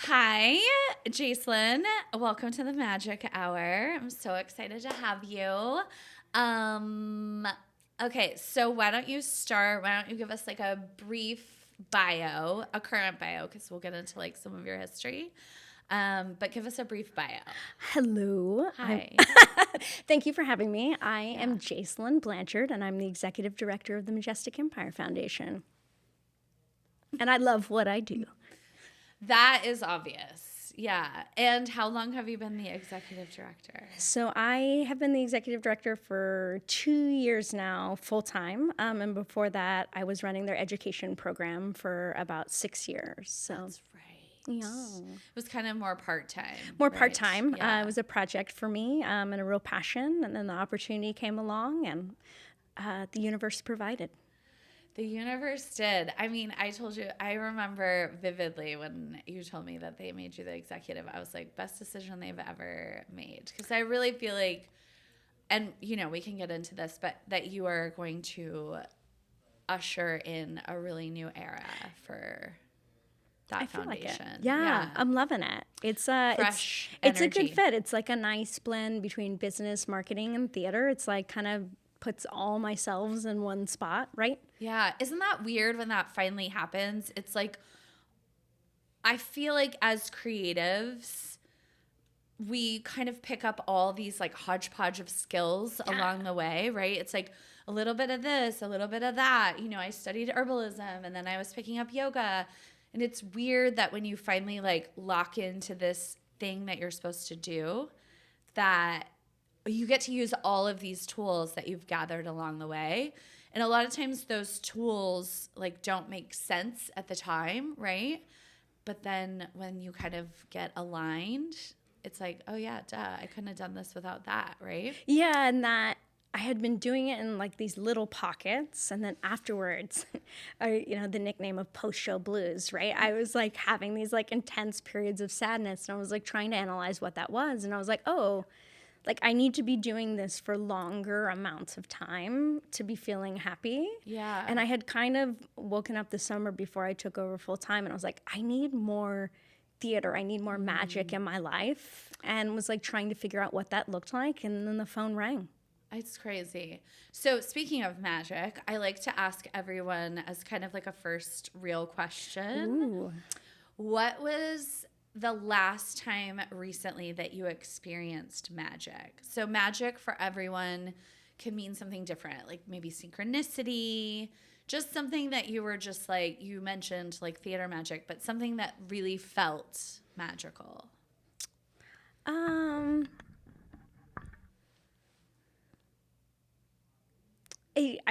Hi, Jaselyn. Welcome to the Magic Hour. I'm so excited to have you. Okay, so why don't you start? Why don't you give us like a brief bio, a current bio, because we'll get into like some of your history. But give us a brief bio. Hello. Hi. Thank you for having me. I am Jaselyn Blanchard, and I'm the executive director of the Majestic Empire Foundation. And I love what I do. That is obvious. Yeah. And how long have you been the executive director? So I have been the executive director for 2 years now, full time. And before that, I was running their education program for about 6 years. So That's right. yeah, It was kind of more part-time. more right? part time. Yeah. It was a project for me and a real passion. And then the opportunity came along, and the universe provided. The universe did. I mean, I told you, I remember vividly when you told me that they made you the executive. I was like, best decision they've ever made. Because I really feel like, and you know, we can get into this, but that you are going to usher in a really new era for that I feel like it. foundation. Yeah, I'm loving it. It's Fresh it's a energy. good fit. It's like a nice blend between business, marketing, and theater. It's like kind of puts all my selves in one spot, right? Yeah. Isn't that weird when that finally happens? It's like, I feel like as creatives, we kind of pick up all these like hodgepodge of skills along the way, right? It's like a little bit of this, a little bit of that. You know, I studied herbalism and then I was picking up yoga. And it's weird that when you finally like lock into this thing that you're supposed to do, that you get to use all of these tools that you've gathered along the way. And a lot of times those tools like don't make sense at the time, right? But then when you kind of get aligned, it's like, oh yeah, duh, I couldn't have done this without that, right? Yeah, and that I had been doing it in like these little pockets, and then afterwards, the nickname of post-show blues, right? I was like having these like intense periods of sadness, and I was like trying to analyze what that was, and I was like, oh, like I need to be doing this for longer amounts of time to be feeling happy. Yeah. And I had kind of woken up the summer before I took over full time, and I was like, I need more theater. I need more magic in my life, and was like trying to figure out what that looked like. And then the phone rang. It's crazy. So speaking of magic, I like to ask everyone as kind of like a first real question. Ooh. What was the last time recently that you experienced magic? So magic for everyone can mean something different, like maybe synchronicity, just something that you were just like, you mentioned like theater magic, but something that really felt magical.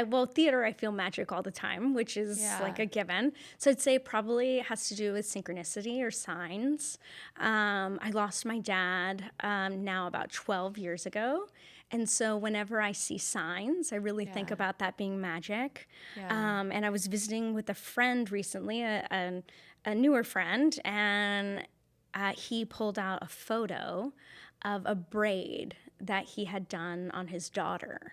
Well, theater, I feel magic all the time, which is like a given. So I'd say probably it has to do with synchronicity or signs. I lost my dad now about 12 years ago. And so whenever I see signs, I really think about that being magic. Yeah. And I was visiting with a friend recently, a newer friend, and he pulled out a photo of a braid that he had done on his daughter.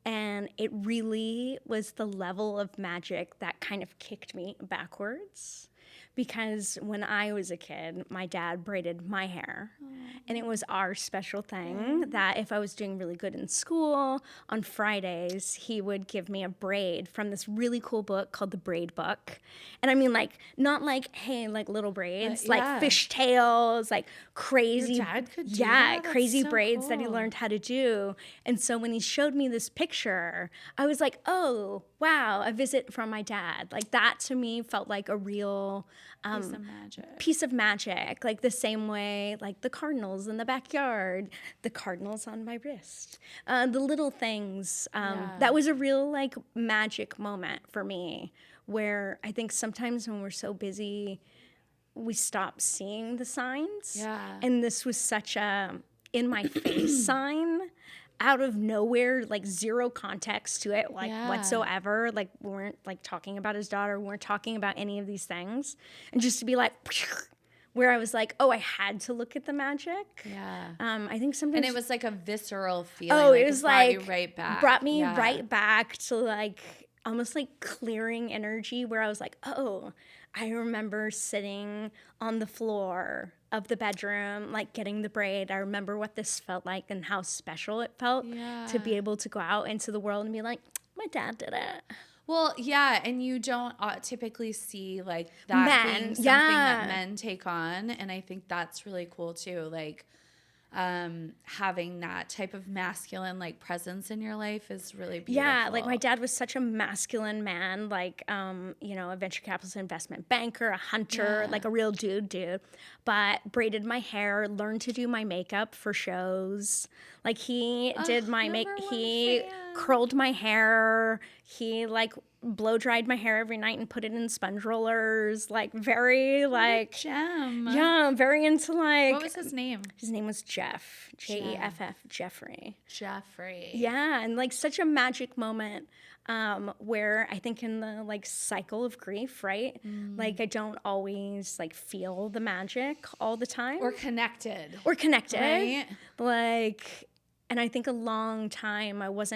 And it really was the level of magic that kind of kicked me backwards. Because when I was a kid, my dad braided my hair. And it was our special thing that if I was doing really good in school, on Fridays, he would give me a braid from this really cool book called The Braid Book. And I mean, like, not like, hey, like little braids, like fishtails, like crazy. Your dad could do yeah, that? That's crazy so braids that he cool. learned how to do. And so when he showed me this picture, I was like, oh, wow, a visit from my dad. Like that to me felt like a real piece of magic, like the same way, like the cardinals in the backyard, the cardinals on my wrist, the little things. That was a real like magic moment for me, where I think sometimes when we're so busy, we stop seeing the signs. Yeah. And this was such a in my face sign. Out of nowhere, like zero context to it, like whatsoever. Like we weren't like talking about his daughter, we weren't talking about any of these things. And just to be like, where I was like, oh, I had to look at the magic. Yeah. I think sometimes. And it was like a visceral feeling. Oh, like it was brought like you right back. brought me right back to like almost like clearing energy where I was like, oh, I remember sitting on the floor of the bedroom, like getting the braid. I remember what this felt like and how special it felt to be able to go out into the world and be like, my dad did it. Well, yeah, and you don't typically see like that being something that men take on, and I think that's really cool too. Like, having that type of masculine like presence in your life is really beautiful. Yeah, like my dad was such a masculine man, like you know, a venture capitalist investment banker, a hunter, like a real dude, but braided my hair, learned to do my makeup for shows. Like he did my he curled my hair, he like blow dried my hair every night and put it in sponge rollers, like very like gem. Yeah, very into like what was his name? His name was Jeff, Jeff, Jeffrey. Yeah, and like such a magic moment where I think in the like cycle of grief, right? Like I don't always like feel the magic all the time. Or connected. Right? Like, and I think a long time I was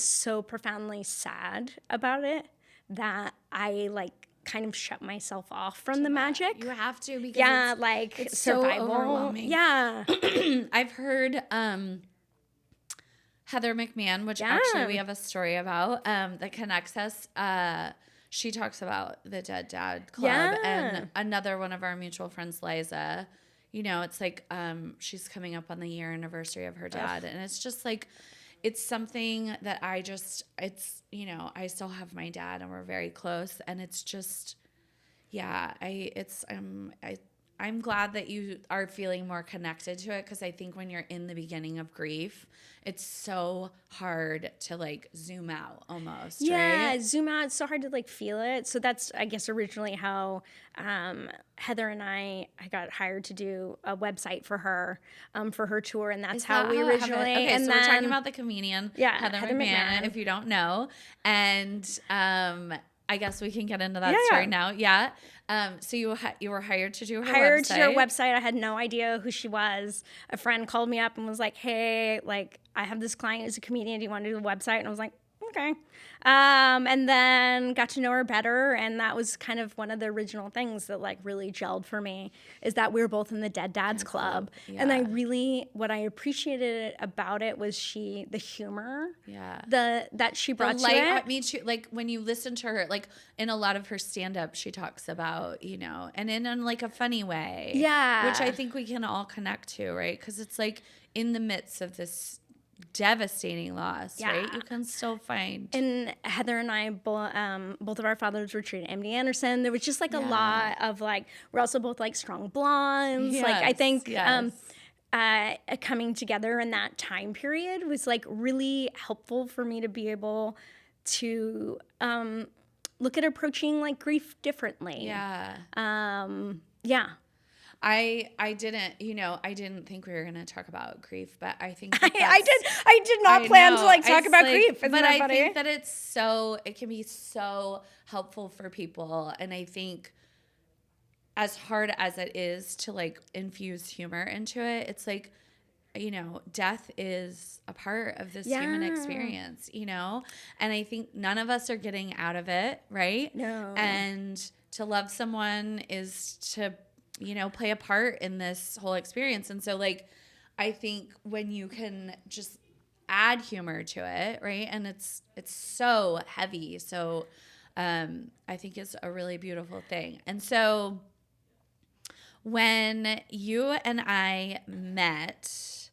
so profoundly sad about it that I like kind of shut myself off from the magic. You have to, because it's survival. So overwhelming. Yeah. I've heard Heather McMahon, which actually we have a story about that connects us. She talks about the Dead Dad Club, and another one of our mutual friends, Liza. You know, it's like she's coming up on the year anniversary of her dad, and it's just like, it's something that you know, I still have my dad and we're very close, and it's just, yeah, I'm glad that you are feeling more connected to it, because I think when you're in the beginning of grief, it's so hard to like zoom out almost. Yeah, zoom out. It's so hard to like feel it. So that's, I guess, originally how Heather and I got hired to do a website for her tour, and that's how we originally. Okay, and so then, we're talking about the comedian Heather McMahon, if you don't know, and I guess we can get into that story now. Yeah. So you were hired to do her website. To do her website. I had no idea who she was. A friend called me up and was like, hey, like, I have this client who's a comedian. Do you want to do the website? And I was like, okay. And then got to know her better. And that was kind of one of the original things that like really gelled for me, is that we were both in the Dead Dads Club. Yeah. And what I appreciated about it was the humor that she brought to it. Me too. Like when you listen to her, like in a lot of her stand-up, she talks about, you know, and in like a funny way. Yeah. Which I think we can all connect to, right? Because it's like in the midst of this devastating loss, right? You can still find. And Heather and I, both of our fathers were treated MD Anderson. There was just like a lot of like, we're also both like strong blondes. Like I think coming together in that time period was like really helpful for me to be able to look at approaching like grief differently. Yeah. I didn't think we were going to talk about grief, but I think I did not plan to like talk about grief. But I think that it can be so helpful for people. And I think as hard as it is to like infuse humor into it, it's like, you know, death is a part of this human experience, you know? And I think none of us are getting out of it, right? No. And to love someone is to, you know, play a part in this whole experience. And so like, I think when you can just add humor to it, right? And it's so heavy. So I think it's a really beautiful thing. And so when you and I met,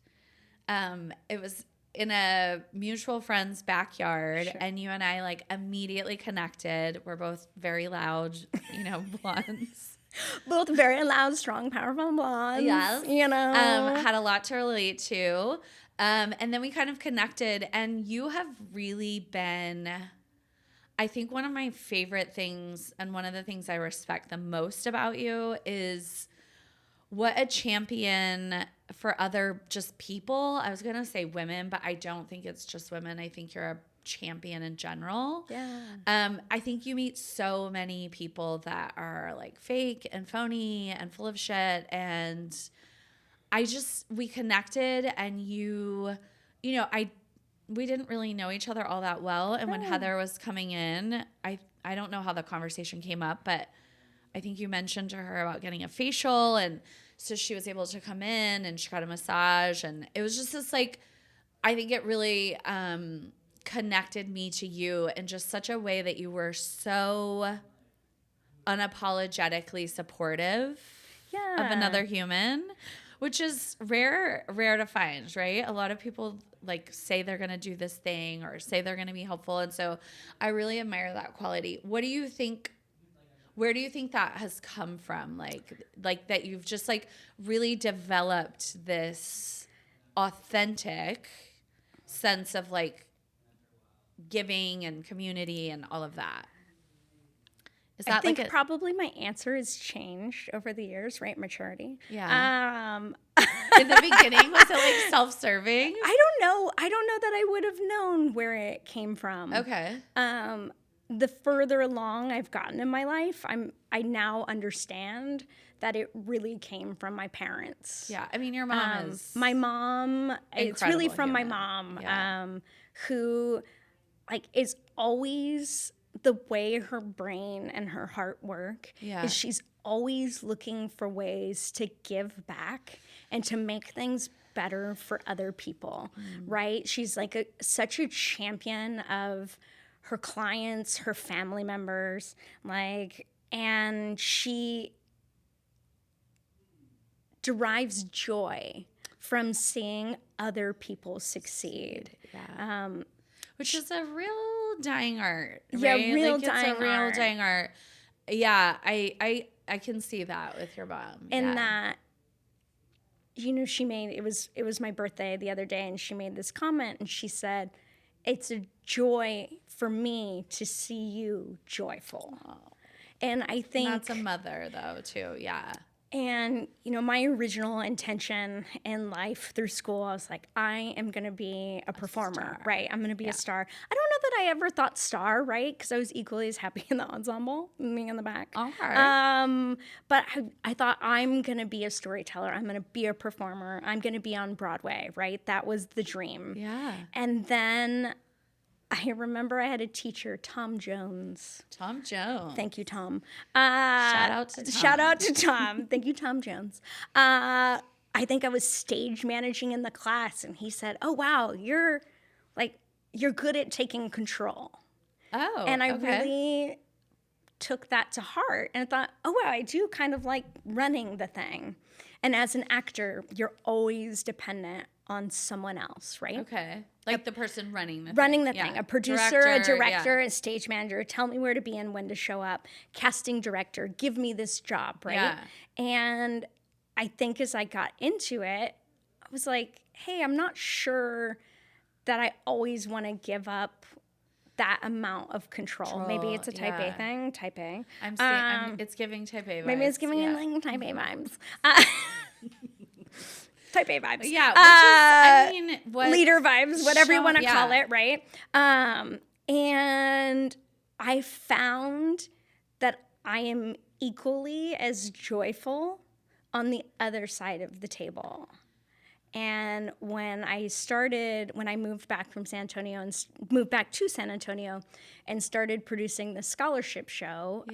it was in a mutual friend's backyard, and you and I like immediately connected. We're both very loud, you know, blondes. Both very loud, strong, powerful blondes. Yes. You know. Had a lot to relate to. And then we kind of connected, and you have really been, I think, one of my favorite things, and one of the things I respect the most about you is what a champion for other just people. I was going to say women, but I don't think it's just women. I think you're a champion in general. Yeah. I think you meet so many people that are like fake and phony and full of shit, and we connected, and you know, we didn't really know each other all that well. And when Heather was coming in, I don't know how the conversation came up, but I think you mentioned to her about getting a facial. And so she was able to come in and she got a massage. And it was just this like, I think it really connected me to you in just such a way that you were so unapologetically supportive of another human, which is rare to find, right? A lot of people like say they're going to do this thing or say they're going to be helpful. And so I really admire that quality. What do you think, where do you think that has come from? Like that you've just like really developed this authentic sense of like giving and community and all of that. Is that I think probably my answer has changed over the years, right? Maturity. Yeah. In the beginning, was it like self-serving? I don't know that I would have known where it came from. Okay. The further along I've gotten in my life, I now understand that it really came from my parents. Yeah. I mean, your mom is my mom. It's really from human. my mom, Yeah. who like is always the way her brain and her heart work. Yeah. Is she's always looking for ways to give back and to make things better for other people, right? She's like such a champion of her clients, her family members, like, and she derives joy from seeing other people succeed. Yeah. Which is a real dying art, right? Yeah, It's a real dying art. Yeah, I can see that with your mom. And that, you know, it was my birthday the other day, and she made this comment, and she said, "It's a joy for me to see you joyful." Oh. And I think that's a mother though too. Yeah. And, you know, my original intention in life through school, I was like, I am going to be a performer, right? I'm going to be a star. I don't know that I ever thought star, right? Because I was equally as happy in the ensemble, being in the back. Okay. But I thought I'm going to be a storyteller. I'm going to be a performer. I'm going to be on Broadway, right? That was the dream. Yeah. And then I remember I had a teacher, Tom Jones. Tom Jones. Thank you, Tom. Shout out to Tom. Shout out to Tom. Thank you, Tom Jones. I think I was stage managing in the class, and he said, "Oh, wow, you're good at taking control." Oh, and I really took that to heart, and I thought, "Oh, wow, I do kind of like running the thing." And as an actor, you're always dependent on someone else, right? Okay. Like the person running the thing. A producer, a director, a stage manager, tell me where to be and when to show up. Casting director, give me this job, right? Yeah. And I think as I got into it, I was like, hey, I'm not sure that I always want to give up that amount of control. Maybe it's a type A thing. Type A. It's giving type A vibes. Maybe it's giving like type A vibes. Type A vibes. Yeah. Which is, leader vibes, whatever you want to call it, right? And I found that I am equally as joyful on the other side of the table. And when I moved back from San Antonio and moved back to San Antonio and started producing the scholarship show,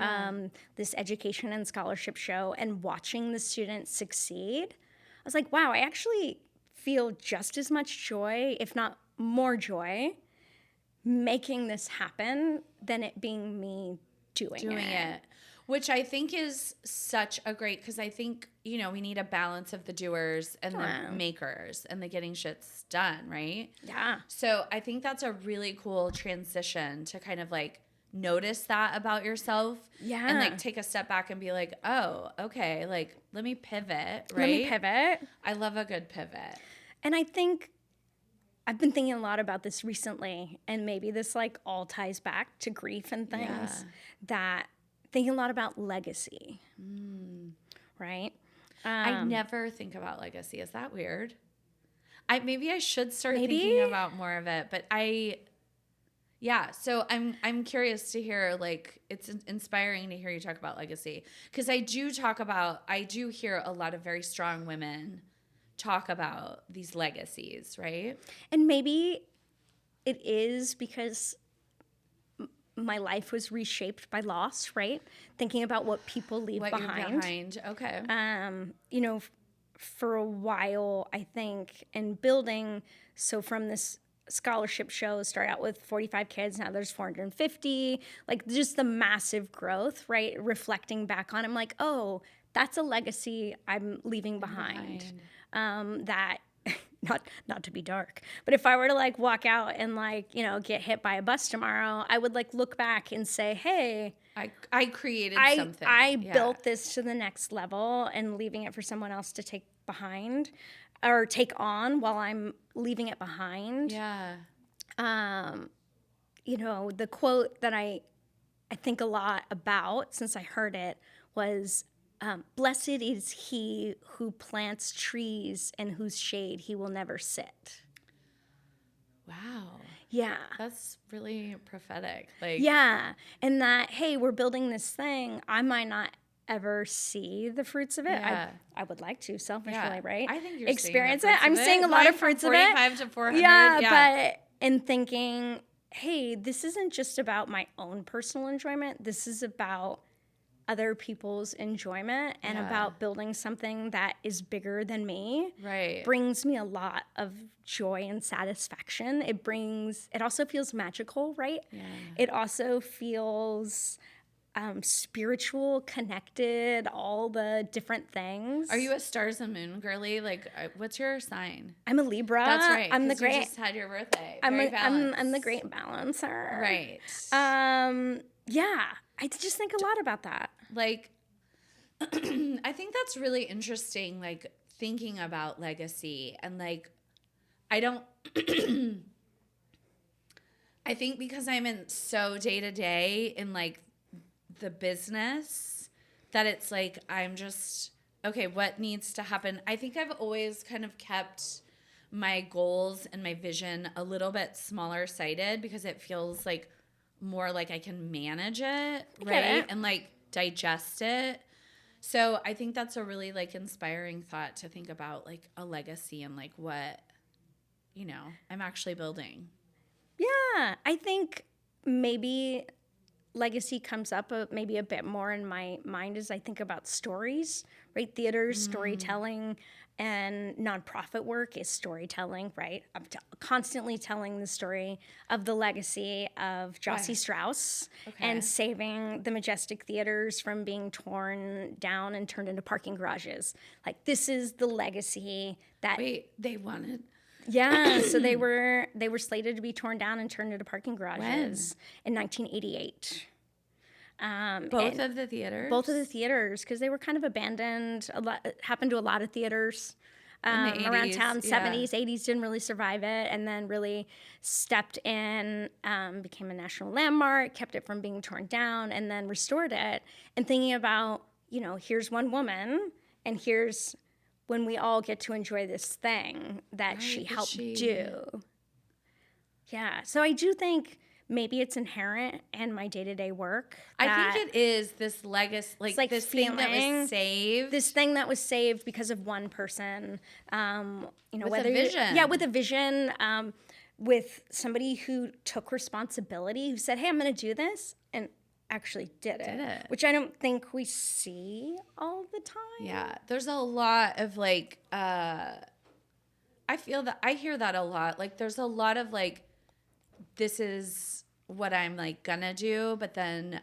this education and scholarship show, and watching the students succeed, I was like, wow, I actually feel just as much joy, if not more joy, making this happen than it being me doing it. Which I think is such a great, because I think, you know, we need a balance of the doers and the makers and the getting shits done, right? Yeah. So I think that's a really cool transition to kind of like notice that about yourself. Yeah. And like take a step back and be like, oh, okay, like let me pivot, right? Let me pivot. I love a good pivot. And I think I've been thinking a lot about this recently, and maybe this like all ties back to grief and things, that thinking a lot about legacy, right? I never think about legacy. Is that weird? Maybe I should start thinking about more of it, but so I'm curious to hear, like, it's inspiring to hear you talk about legacy, because I do hear a lot of very strong women talk about these legacies, right? And maybe it is because my life was reshaped by loss, right? Thinking about what people leave What behind. you're behind. Okay. You know, for a while, I think, in building, so from this scholarship show, start out with 45 kids, now there's 450, like just the massive growth, right? Reflecting back on, I'm like, oh, that's a legacy I'm leaving behind. That not to be dark, but if I were to like walk out and like, you know, get hit by a bus tomorrow, I would like look back and say, hey, I created something. I built this to the next level, and leaving it for someone else to take behind or take on while I'm leaving it behind. Yeah. You know, the quote that I think a lot about since I heard it was, blessed is he who plants trees in whose shade he will never sit. Wow. Yeah. That's really prophetic. Like, yeah. And that, hey, we're building this thing. I might not ever see the fruits of it. Yeah. I would like to, selfishly, right? I think you're experience seeing it. I'm seeing a lot of fruits of it. 45 to 400. Yeah, but in thinking, hey, this isn't just about my own personal enjoyment. This is about other people's enjoyment and about building something that is bigger than me. Right. Brings me a lot of joy and satisfaction. It also feels magical, right? Yeah. It also feels spiritual, connected, all the different things. Are you a stars and moon girly? Like, what's your sign? I'm a Libra. That's right. I'm the 'cause you great. just had your birthday. I'm Very I'm the balanced. great balancer. Right. Yeah. I just think a lot about that. Like, I think that's really interesting, like, thinking about legacy. And, like, I don't, I think because I'm in so day to day in, like, the business, that it's like, I'm just, okay, what needs to happen? I think I've always kind of kept my goals and my vision a little bit smaller sighted because it feels like more like I can manage it, right? And like digest it. So I think that's a really like inspiring thought to think about, like a legacy and like what, you know, I'm actually building. Yeah. I think maybe legacy comes up maybe a bit more in my mind as I think about stories, right? Theater's storytelling, and nonprofit work is storytelling, right? I'm constantly telling the story of the legacy of Josie Strauss and saving the Majestic Theaters from being torn down and turned into parking garages. Like, this is the legacy that... Wait, they wanted... Yeah, so they were slated to be torn down and turned into parking garages in 1988. Both of the theaters? Both of the theaters, because they were kind of abandoned. It happened to a lot of theaters around 80s, town. 70s, 80s didn't really survive it, and then really stepped in, became a national landmark, kept it from being torn down, and then restored it. And thinking about, you know, here's one woman, and here's when we all get to enjoy this thing that she helped do. Yeah, so I do think maybe it's inherent in my day-to-day work. I think it is this legacy, like this thing that was saved. This thing that was saved because of one person. You know, with whether a vision. with a vision, with somebody who took responsibility, who said, hey, I'm going to do this, and actually did it. Which I don't think we see all the time. Yeah, there's a lot of like, I feel that I hear that a lot. Like, there's a lot of like, this is what I'm like gonna do, but then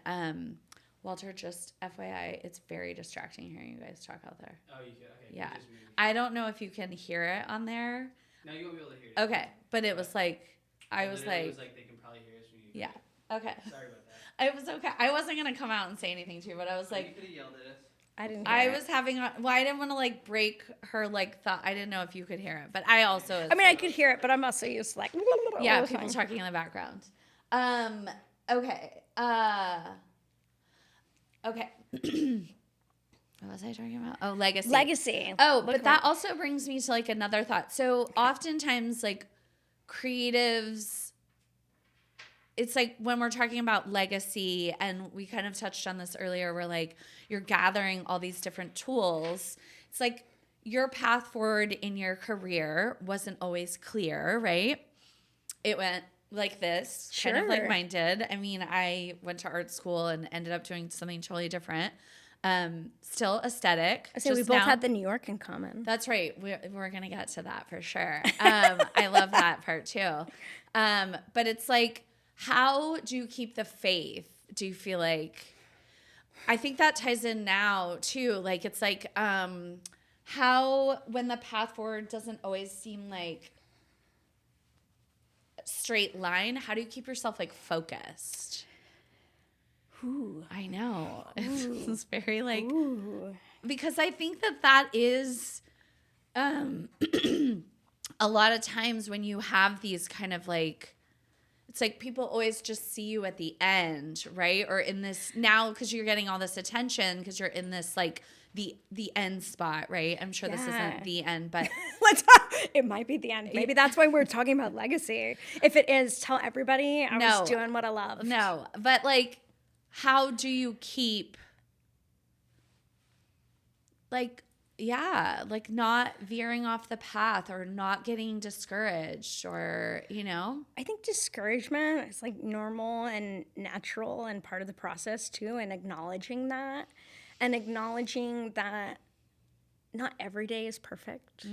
Walter, just FYI, it's very distracting hearing you guys talk out there. Oh, you can. Okay. Yeah, I don't know if you can hear it on there. No, you won't be able to hear it. Okay, but it was like I was like, it was like they can probably hear us when you. Yeah. Okay. Sorry about that. It was okay. I wasn't gonna come out and say anything to you, but I was like, you could have yelled at us. I didn't. I was having. I didn't want to like break her like thought. I didn't know if you could hear it, but I also. I mean, I could hear it, but I'm also used to like. Yeah, people talking in the background. Okay. Okay. What was I talking about? Oh, legacy. Legacy. Oh, but that also brings me to like another thought. So oftentimes, like creatives, it's like when we're talking about legacy, and we kind of touched on this earlier, where like you're gathering all these different tools. It's like your path forward in your career wasn't always clear, right? It went like this, kind of like Sure. mine did. I mean, I went to art school and ended up doing something totally different. Still aesthetic. I say we just both now- had the New York in common. That's right. We're going to get to that for sure. I love that part too. But it's like, how do you keep the faith? Do you feel like, I think that ties in now too. Like, it's like, how, when the path forward doesn't always seem like a straight line, how do you keep yourself like focused? Ooh. I know. It's very like, Ooh. because I think that is a lot of times when you have these kind of like, it's like people always just see you at the end, right? Or in this now, because you're getting all this attention because you're in this like the end spot, right? I'm sure this Yeah. isn't the end, but It might be the end. Maybe that's why we're talking about legacy. If it is, tell everybody I No. was doing what I love. no. But like, how do you keep like, yeah, like not veering off the path or not getting discouraged or, you know? I think discouragement is like normal and natural and part of the process too, and acknowledging that not every day is perfect.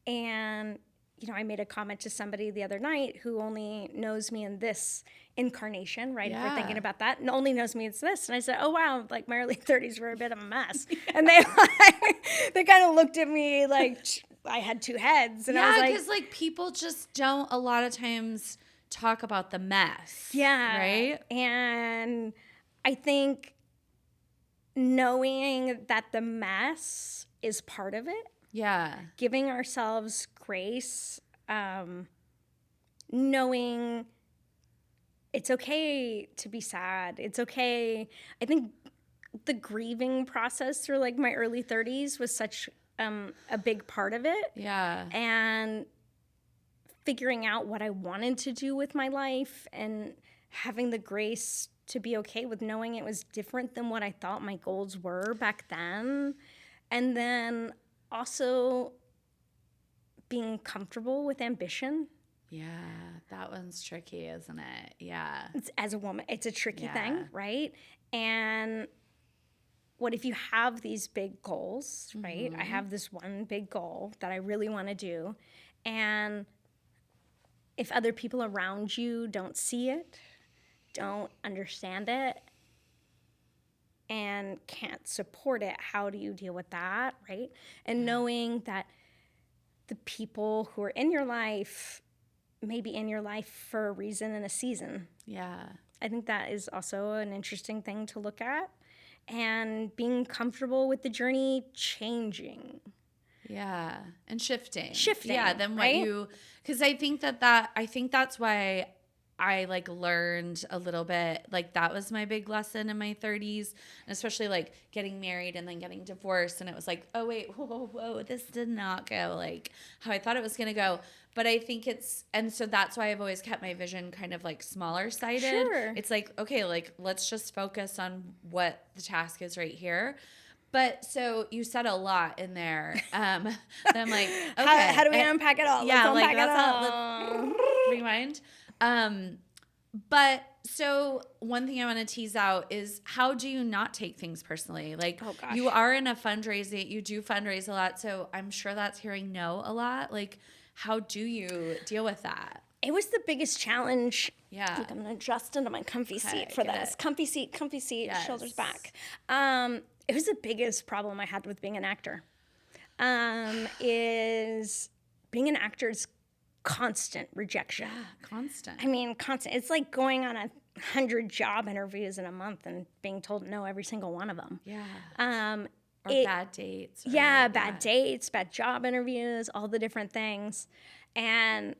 And you know, I made a comment to somebody the other night who only knows me in this incarnation, right? If we're thinking Yeah. about that, and only knows me as this. And I said, oh, wow, like my early 30s were a bit of a mess. And they kind of looked at me like I had two heads. And I Yeah, was because like people just don't a lot of times talk about the mess. yeah. Right? And I think knowing that the mess is part of it, Yeah. giving ourselves grace, knowing it's okay to be sad. It's okay. I think the grieving process through like my early 30s was such a big part of it. Yeah. And figuring out what I wanted to do with my life and having the grace to be okay with knowing it was different than what I thought my goals were back then. And then also being comfortable with ambition. Yeah. That one's tricky, isn't it? Yeah. As a woman, it's a tricky Yeah. thing, right? And what if you have these big goals, right? I have this one big goal that I really want to do. And if other people around you don't see it, don't understand it, and can't support it, how do you deal with that, right? And knowing that the people who are in your life may be in your life for a reason and a season. Yeah. I think that is also an interesting thing to look at. And being comfortable with the journey changing. Yeah. And shifting. Shifting, Yeah. Then what right? you, because I think I think that's why I like learned a little bit, like that was my big lesson in my 30s, and especially like getting married and then getting divorced. And it was like, oh wait, whoa, this did not go like how I thought it was going to go. But I think and so that's why I've always kept my vision kind of like smaller sided. Sure. It's like, okay, like let's just focus on what the task is right here. But so you said a lot in there. Then I'm like, okay. How do we unpack it all? Yeah, Let's like unpack that's it all. let's rewind. But so one thing I want to tease out is, how do you not take things personally? Like, Oh, gosh. you are in a fundraising, you do fundraise a lot, so I'm sure that's hearing no a lot. Like, how do you deal with that? It was the biggest challenge. Yeah. Look, I'm going to adjust into my comfy seat Okay, for get this. it. Comfy seat, Yes. shoulders back. It was the biggest problem I had with being an actor. Is being an actor is constant rejection. Yeah, constant. I mean, constant. It's like going on 100 job interviews in a month and being told no every single one of them. Yeah. Or it- bad dates. Or, Yeah, bad dates, bad job interviews, all the different things. And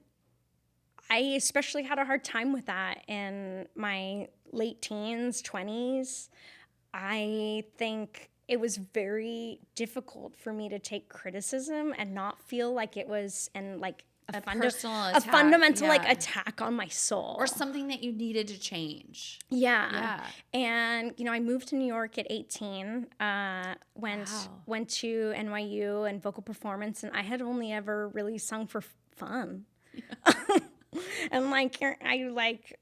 I especially had a hard time with that in my late teens, 20s. I think it was very difficult for me to take criticism and not feel like it was a personal a attack, fundamental like yeah. attack on my soul. Or something that you needed to change. Yeah. Yeah. And, you know, I moved to New York at 18, went to NYU and vocal performance, and I had only ever really sung for fun. And like I like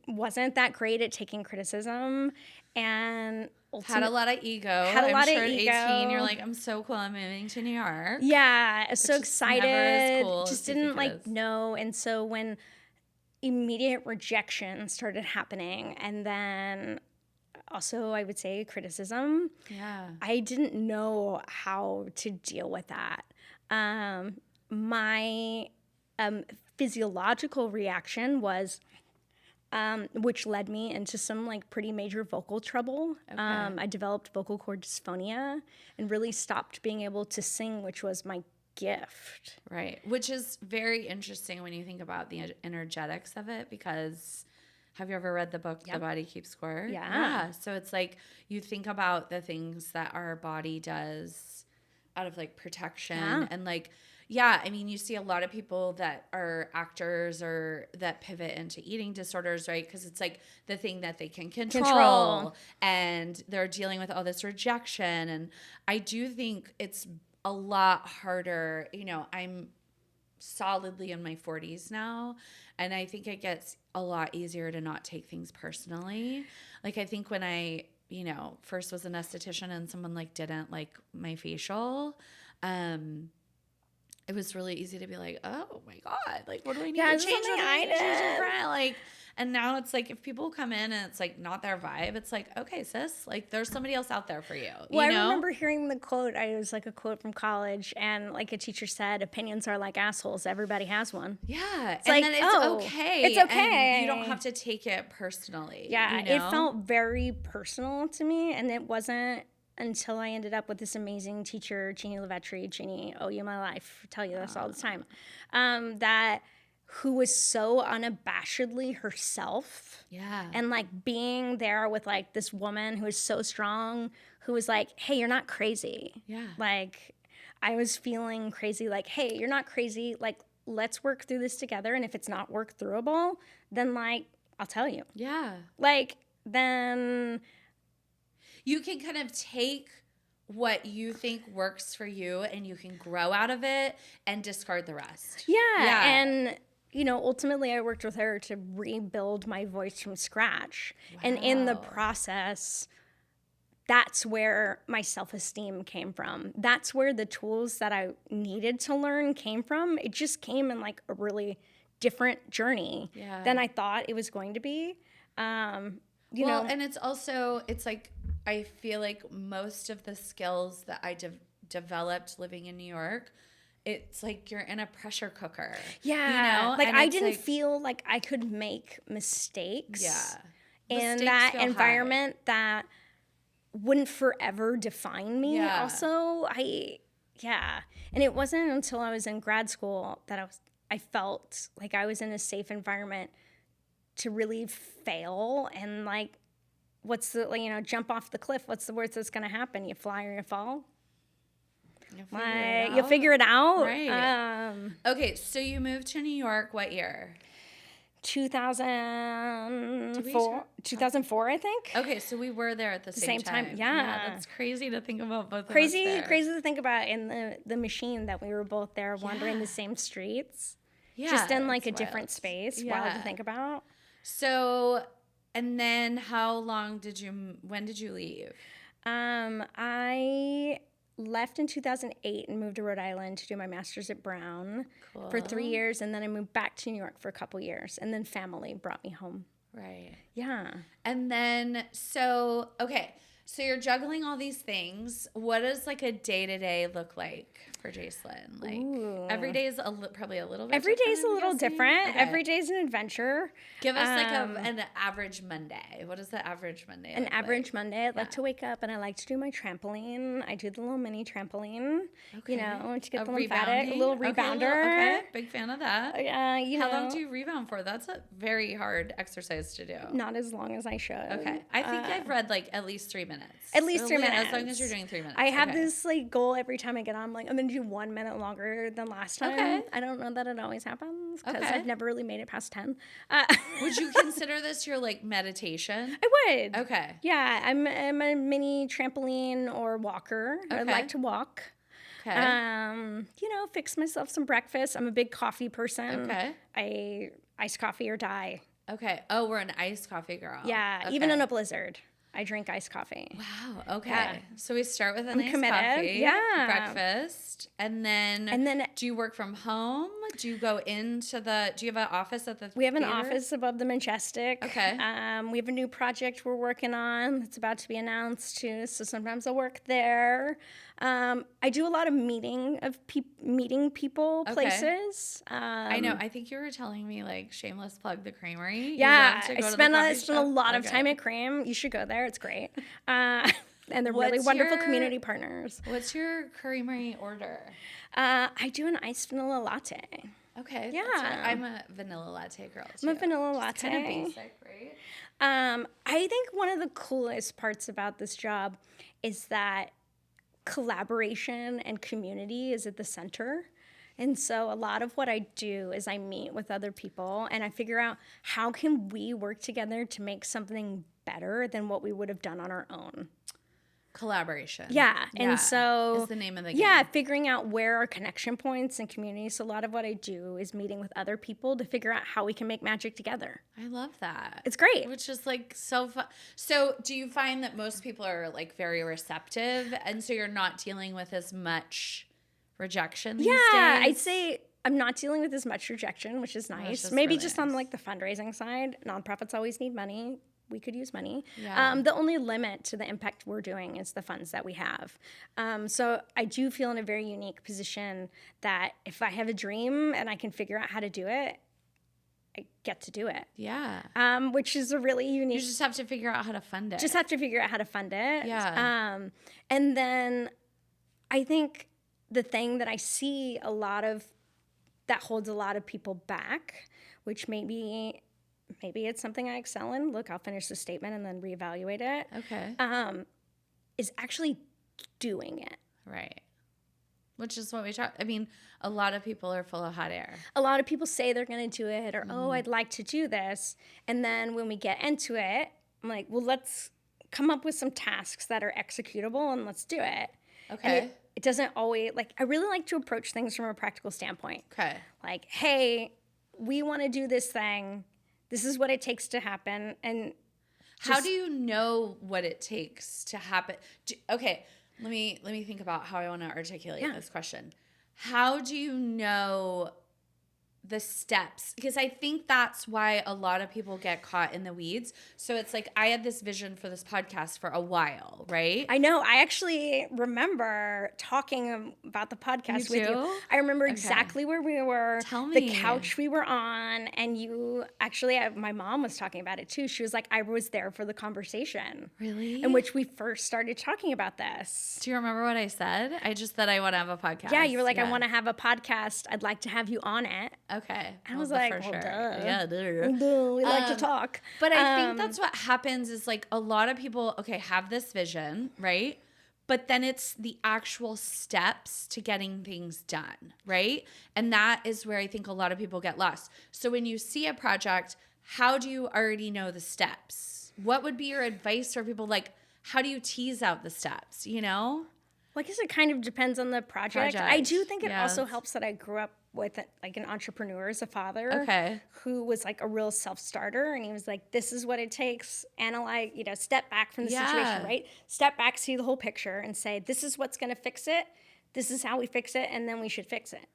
wasn't that great at taking criticism, and Had a lot of ego. Had a I'm lot of sure at 18 you're ego. like, I'm so cool, I'm moving to New York. Yeah, I was so Which is never as excited. cool Just as you think didn't it like is. know. And so when immediate rejection started happening, and then also I would say criticism, Yeah. I didn't know how to deal with that. My physiological reaction was, which led me into some like pretty major vocal trouble. Okay. I developed vocal cord dysphonia and really stopped being able to sing, which was my gift. Right. Which is very interesting when you think about the energetics of it, because have you ever read the book, The Body Keeps Score? Yeah. So it's like you think about the things that our body does out of like protection and like, yeah, I mean, you see a lot of people that are actors or that pivot into eating disorders, right? Because it's like the thing that they can control and they're dealing with all this rejection. And I do think it's a lot harder. You know, I'm solidly in my 40s now, and I think it gets a lot easier to not take things personally. Like, I think when I, you know, first was an esthetician and someone like didn't like my facial, it was really easy to be like, oh my God, like, what do I need to change? What do I need to change different? Like, and now it's like, if people come in and it's like not their vibe, it's like, okay, sis, like there's somebody else out there for you. Well, you know? I remember hearing the quote. It was like a quote from college, and like a teacher said, opinions are like assholes. Everybody has one. Yeah. It's and like, then it's oh, okay. it's okay. And you don't have to take it personally. Yeah, you know? it felt very personal to me, and it wasn't until I ended up with this amazing teacher, Jeannie Levetri. Jeannie, oh, you my life. I tell you this all the time. That who was so unabashedly herself. Yeah. And like being there with like this woman who is so strong, who was like, hey, you're not crazy. Yeah. Like I was feeling crazy, like, hey, you're not crazy. Like, let's work through this together. And if it's not work throughable, then like, I'll tell you. Yeah. Like, then you can kind of take what you think works for you and you can grow out of it and discard the rest. Yeah. And, you know, ultimately I worked with her to rebuild my voice from scratch. Wow. And in the process, that's where my self-esteem came from. That's where the tools that I needed to learn came from. It just came in like a really different journey than I thought it was going to be. You know, and it's also, it's like, I feel like most of the skills that I developed living in New York, it's like you're in a pressure cooker. Yeah. You know? Like and I didn't feel like I could make mistakes. Yeah. In that environment that wouldn't forever define me. Yeah. Also, and it wasn't until I was in grad school that I felt like I was in a safe environment to really fail and like, what's the, you know, jump off the cliff. What's the worst that's going to happen? You fly or you fall? You figure it out. Right. Okay, so you moved to New York what year? 2004, I think. Okay, so we were there at the same time. Yeah, that's crazy to think about both crazy, of us there. Crazy to think about in the machine that we were both there wandering the same streets. Yeah, just in like a different space. Yeah. Wild to think about. So, and then when did you leave? I left in 2008 and moved to Rhode Island to do my master's at Brown for 3 years. And then I moved back to New York for a couple years. And then family brought me home. Right. Yeah. And then, so you're juggling all these things. What does like a day-to-day look like for Jaselyn? Like every day is probably a little bit Every day different, is a little different. Okay. Every day is an adventure. Give us like an average Monday. What is the average Monday An look average like? Monday, I like to wake up and I like to do my trampoline. I do the little mini trampoline, you know, to get the lymphatic, a little rebounder. Okay, big fan of that. You know. How long do you rebound for? That's a very hard exercise to do. Not as long as I should. Okay. I think I've read like at least 3 minutes. At least 3 minutes. As long as you're doing 3 minutes. I have this like goal every time I get on. I'm like, I'm going to do 1 minute longer than last time. Okay. I don't know that it always happens because I've never really made it past 10. Would you consider this your like meditation? I would. Okay. Yeah. I'm a mini trampoline or walker. Okay. I like to walk. Okay. Fix myself some breakfast. I'm a big coffee person. Okay. Iced coffee or die. Okay. Oh, we're an iced coffee girl. Yeah, Okay. even in a blizzard, I drink iced coffee. Wow. Okay. Yeah. So we start with a I'm nice committed. coffee. Yeah. Breakfast. And then do you work from home? Do you go into do you have an office at the We have an theater? office above the Majestic. Okay. We have a new project we're working on. It's about to be announced too. So sometimes I'll work there. I do a lot of meeting people Okay. places. I know. I think you were telling me like shameless plug the creamery. Yeah, You love to I go to spend the a coffee shop? lot of Okay. time at Cream. You should go there. It's great. And they're really What's wonderful your- community partners. What's your creamery order? I do an iced vanilla latte. Okay. Yeah. I'm a vanilla latte girl too. I'm a vanilla latte. Kind of basic, right? I think one of the coolest parts about this job is that collaboration and community is at the center. And so a lot of what I do is I meet with other people and I figure out how can we work together to make something better than what we would have done on our own. Collaboration. Yeah. And so is the name of the game. Yeah, figuring out where are connection points and communities. So a lot of what I do is meeting with other people to figure out how we can make magic together. I love that. It's great. Which is like so fun. So do you find that most people are like very receptive and so you're not dealing with as much rejection these days? I'd say I'm not dealing with as much rejection, which is nice. just Maybe really just on nice. like the fundraising side. Nonprofits always need money. We could use money. Yeah. The only limit to the impact we're doing is the funds that we have. So I do feel in a very unique position that if I have a dream and I can figure out how to do it, I get to do it. Yeah. Which is a really unique. You just have to figure out how to fund it. Just have to figure out how to fund it. Yeah. And then I think the thing that I see that holds a lot of people back, which maybe it's something I excel in. Look, I'll finish the statement and then reevaluate it. Okay. Is actually doing it. Right. Which is what we talk. I mean, a lot of people are full of hot air. A lot of people say they're going to do it or, oh, I'd like to do this. And then when we get into it, I'm like, well, let's come up with some tasks that are executable and let's do it. Okay. And it doesn't always, like, I really like to approach things from a practical standpoint. Okay. Like, hey, we want to do this thing. This is what it takes to happen. And how do you know what it takes to happen? Okay, let me think about how I want to articulate this question. How do you know the steps? Because I think that's why a lot of people get caught in the weeds. So it's like I had this vision for this podcast for a while, right? I know. I actually remember talking about the podcast with you. I remember exactly where we were. Tell me. The couch we were on. And you actually, my mom was talking about it too. She was like, I was there for the conversation. Really? In which we first started talking about this. Do you remember what I said? I just said I want to have a podcast. Yeah, you were like, I want to have a podcast. I'd like to have you on it. Okay. I was like, well, duh. Yeah, duh. Duh, we like to talk. But I think that's what happens is like a lot of people, have this vision, right? But then it's the actual steps to getting things done, right? And that is where I think a lot of people get lost. So when you see a project, how do you already know the steps? What would be your advice for people? Like, how do you tease out the steps, Well, I guess it kind of depends on the project. I do think it also helps that I grew up with like an entrepreneur as a father who was like a real self-starter. And he was like, this is what it takes. Analyze, step back from the situation, right? Step back, see the whole picture and say, this is what's going to fix it. This is how we fix it. And then we should fix it.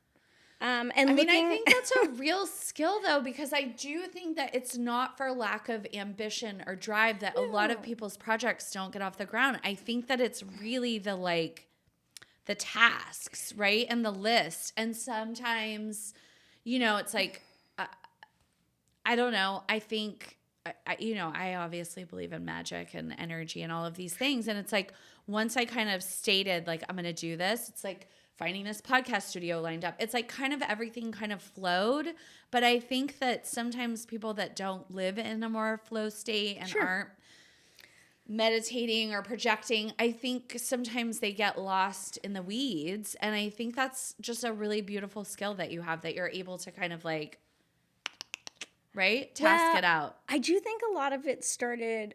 I think that's a real skill though, because I do think that it's not for lack of ambition or drive that a lot of people's projects don't get off the ground. I think that it's really the tasks, right? And the list. And sometimes, it's like, I don't know. I think, I obviously believe in magic and energy and all of these things. And it's like, once I kind of stated, like, I'm going to do this, it's like finding this podcast studio lined up. It's like kind of everything kind of flowed. But I think that sometimes people that don't live in a more flow state and aren't meditating or projecting, I think sometimes they get lost in the weeds. And I think that's just a really beautiful skill that you have, that you're able to kind of like, right? Task it out. I do think a lot of it started,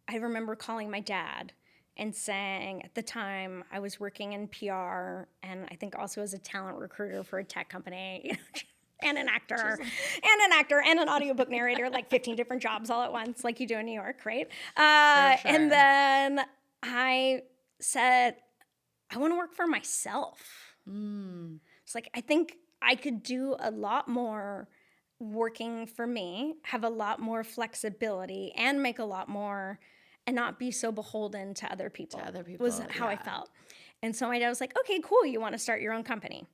I remember calling my dad and saying, at the time I was working in PR and I think also as a talent recruiter for a tech company, and an actor, and an audiobook narrator, like 15 different jobs all at once, like you do in New York, right? For sure. And then I said, I want to work for myself. It's like, I think I could do a lot more working for me, have a lot more flexibility, and make a lot more, and not be so beholden to other people. Was how I felt. And so my dad was like, okay, cool. You want to start your own company,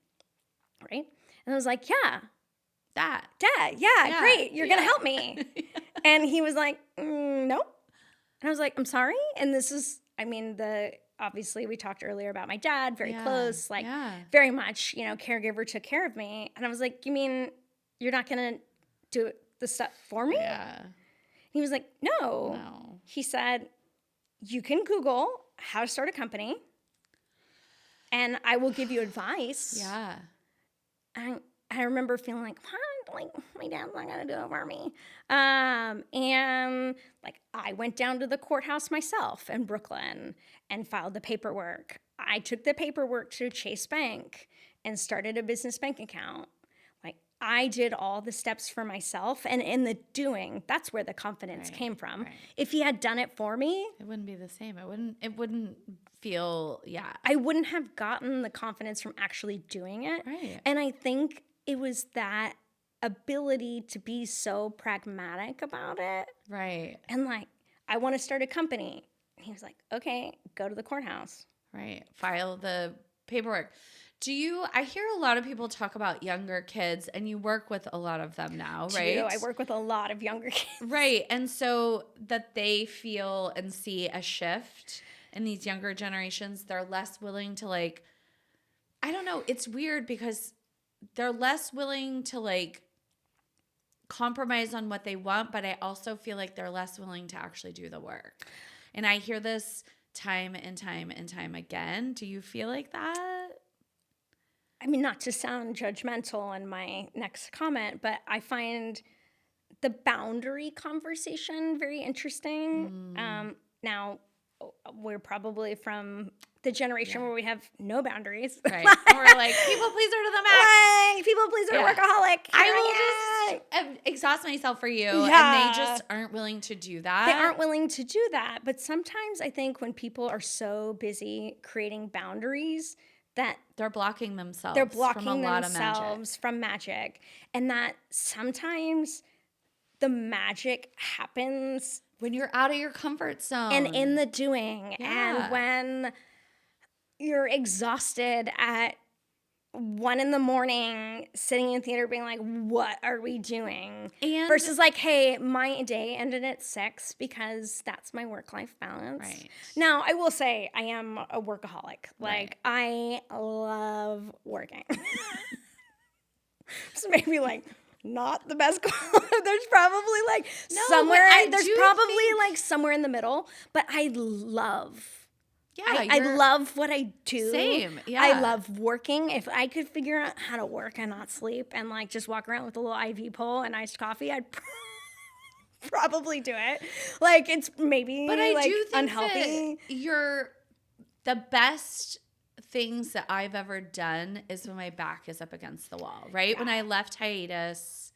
right? And I was like, yeah. Dad, yeah, great. You're going to help me. And he was like, no. And I was like, I'm sorry. And this is, I mean, obviously we talked earlier about my dad, very close, like very much, caregiver took care of me. And I was like, you mean you're not going to do the stuff for me? Yeah. He was like, no. He said, you can Google how to start a company and I will give you advice. Yeah. And I remember feeling like, what? Like, my dad's not going to do it for me. And like, I went down to the courthouse myself in Brooklyn and filed the paperwork. I took the paperwork to Chase Bank and started a business bank account. Like, I did all the steps for myself. And in the doing, that's where the confidence came from. Right. If he had done it for me, it wouldn't be the same. It wouldn't feel, I wouldn't have gotten the confidence from actually doing it. Right. And I think it was that ability to be so pragmatic about it. Right. And like, I want to start a company. And he was like, okay, go to the courthouse. Right. File the paperwork. I hear a lot of people talk about younger kids, and you work with a lot of them now, right? I work with a lot of younger kids. Right. And so that they feel and see a shift in these younger generations, they're less willing to like, I don't know, it's weird because they're less willing to like compromise on what they want, but I also feel like they're less willing to actually do the work. And I hear this time and time and time again. Do you feel like that? I mean, not to sound judgmental in my next comment, but I find the boundary conversation very interesting. Now, we're probably from the generation where we have no boundaries. Right. We're like, people pleaser to the max. Like, people pleaser, workaholic. I will just exhaust myself for you. Yeah. And they just aren't willing to do that. They aren't willing to do that. But sometimes I think when people are so busy creating boundaries that they're blocking themselves. From magic. And that sometimes the magic happens when you're out of your comfort zone. And in the doing. Yeah. And when you're exhausted at 1 a.m, sitting in theater being like, what are we doing? And versus like, hey, my day ended at 6 because that's my work-life balance. Right. Now, I will say I am a workaholic. Like, I love working. So maybe like not the best there's probably like somewhere in the middle, but I love I love what I do. Same. Yeah. I love working. If I could figure out how to work and not sleep and like just walk around with a little IV pole and iced coffee, I'd probably do it. Like, it's maybe but I do think unhealthy. That the best things that I've ever done is when my back is up against the wall, right? Yeah. When I left hiatus,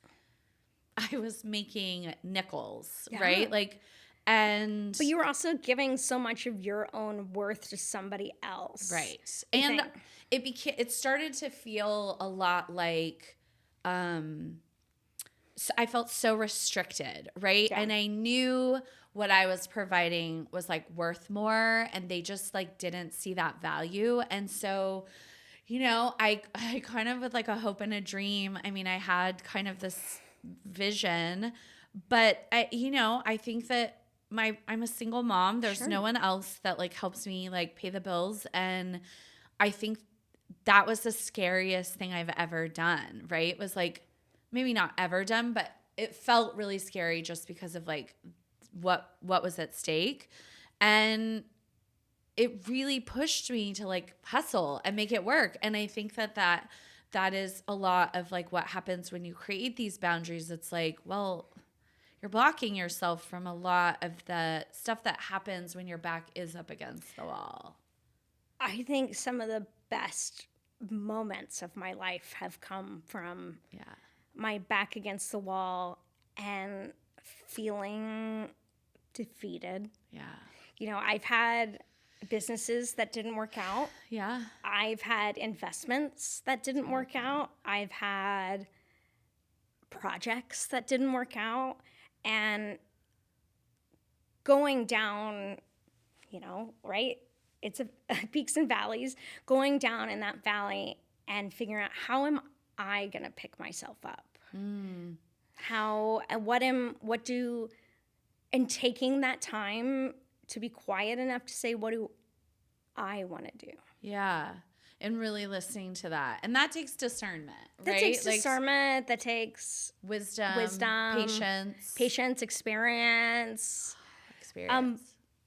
I was making nickels, right? Like, but you were also giving so much of your own worth to somebody else, right? And it started to feel a lot like so I felt so restricted, right? Yeah. And I knew what I was providing was like worth more, and they just like didn't see that value. And so, I kind of with like a hope and a dream. I mean, I had kind of this vision, but I think that I'm a single mom. There's no one else that like helps me like pay the bills. And I think that was the scariest thing I've ever done, right? It was like, maybe not ever done, but it felt really scary just because of like what was at stake. And it really pushed me to like hustle and make it work. And I think that is a lot of like what happens when you create these boundaries. It's like, well, you're blocking yourself from a lot of the stuff that happens when your back is up against the wall. I think some of the best moments of my life have come from my back against the wall and feeling defeated. Yeah. You know, I've had businesses that didn't work out. Yeah. I've had investments that didn't work out. I've had projects that didn't work out. And going down, you know, right? It's a peaks and valleys. Going down in that valley and figuring out, how am I going to pick myself up? And taking that time to be quiet enough to say, what do I want to do? Yeah. And really listening to that. And that takes discernment, right? That takes discernment. That takes wisdom, patience, experience.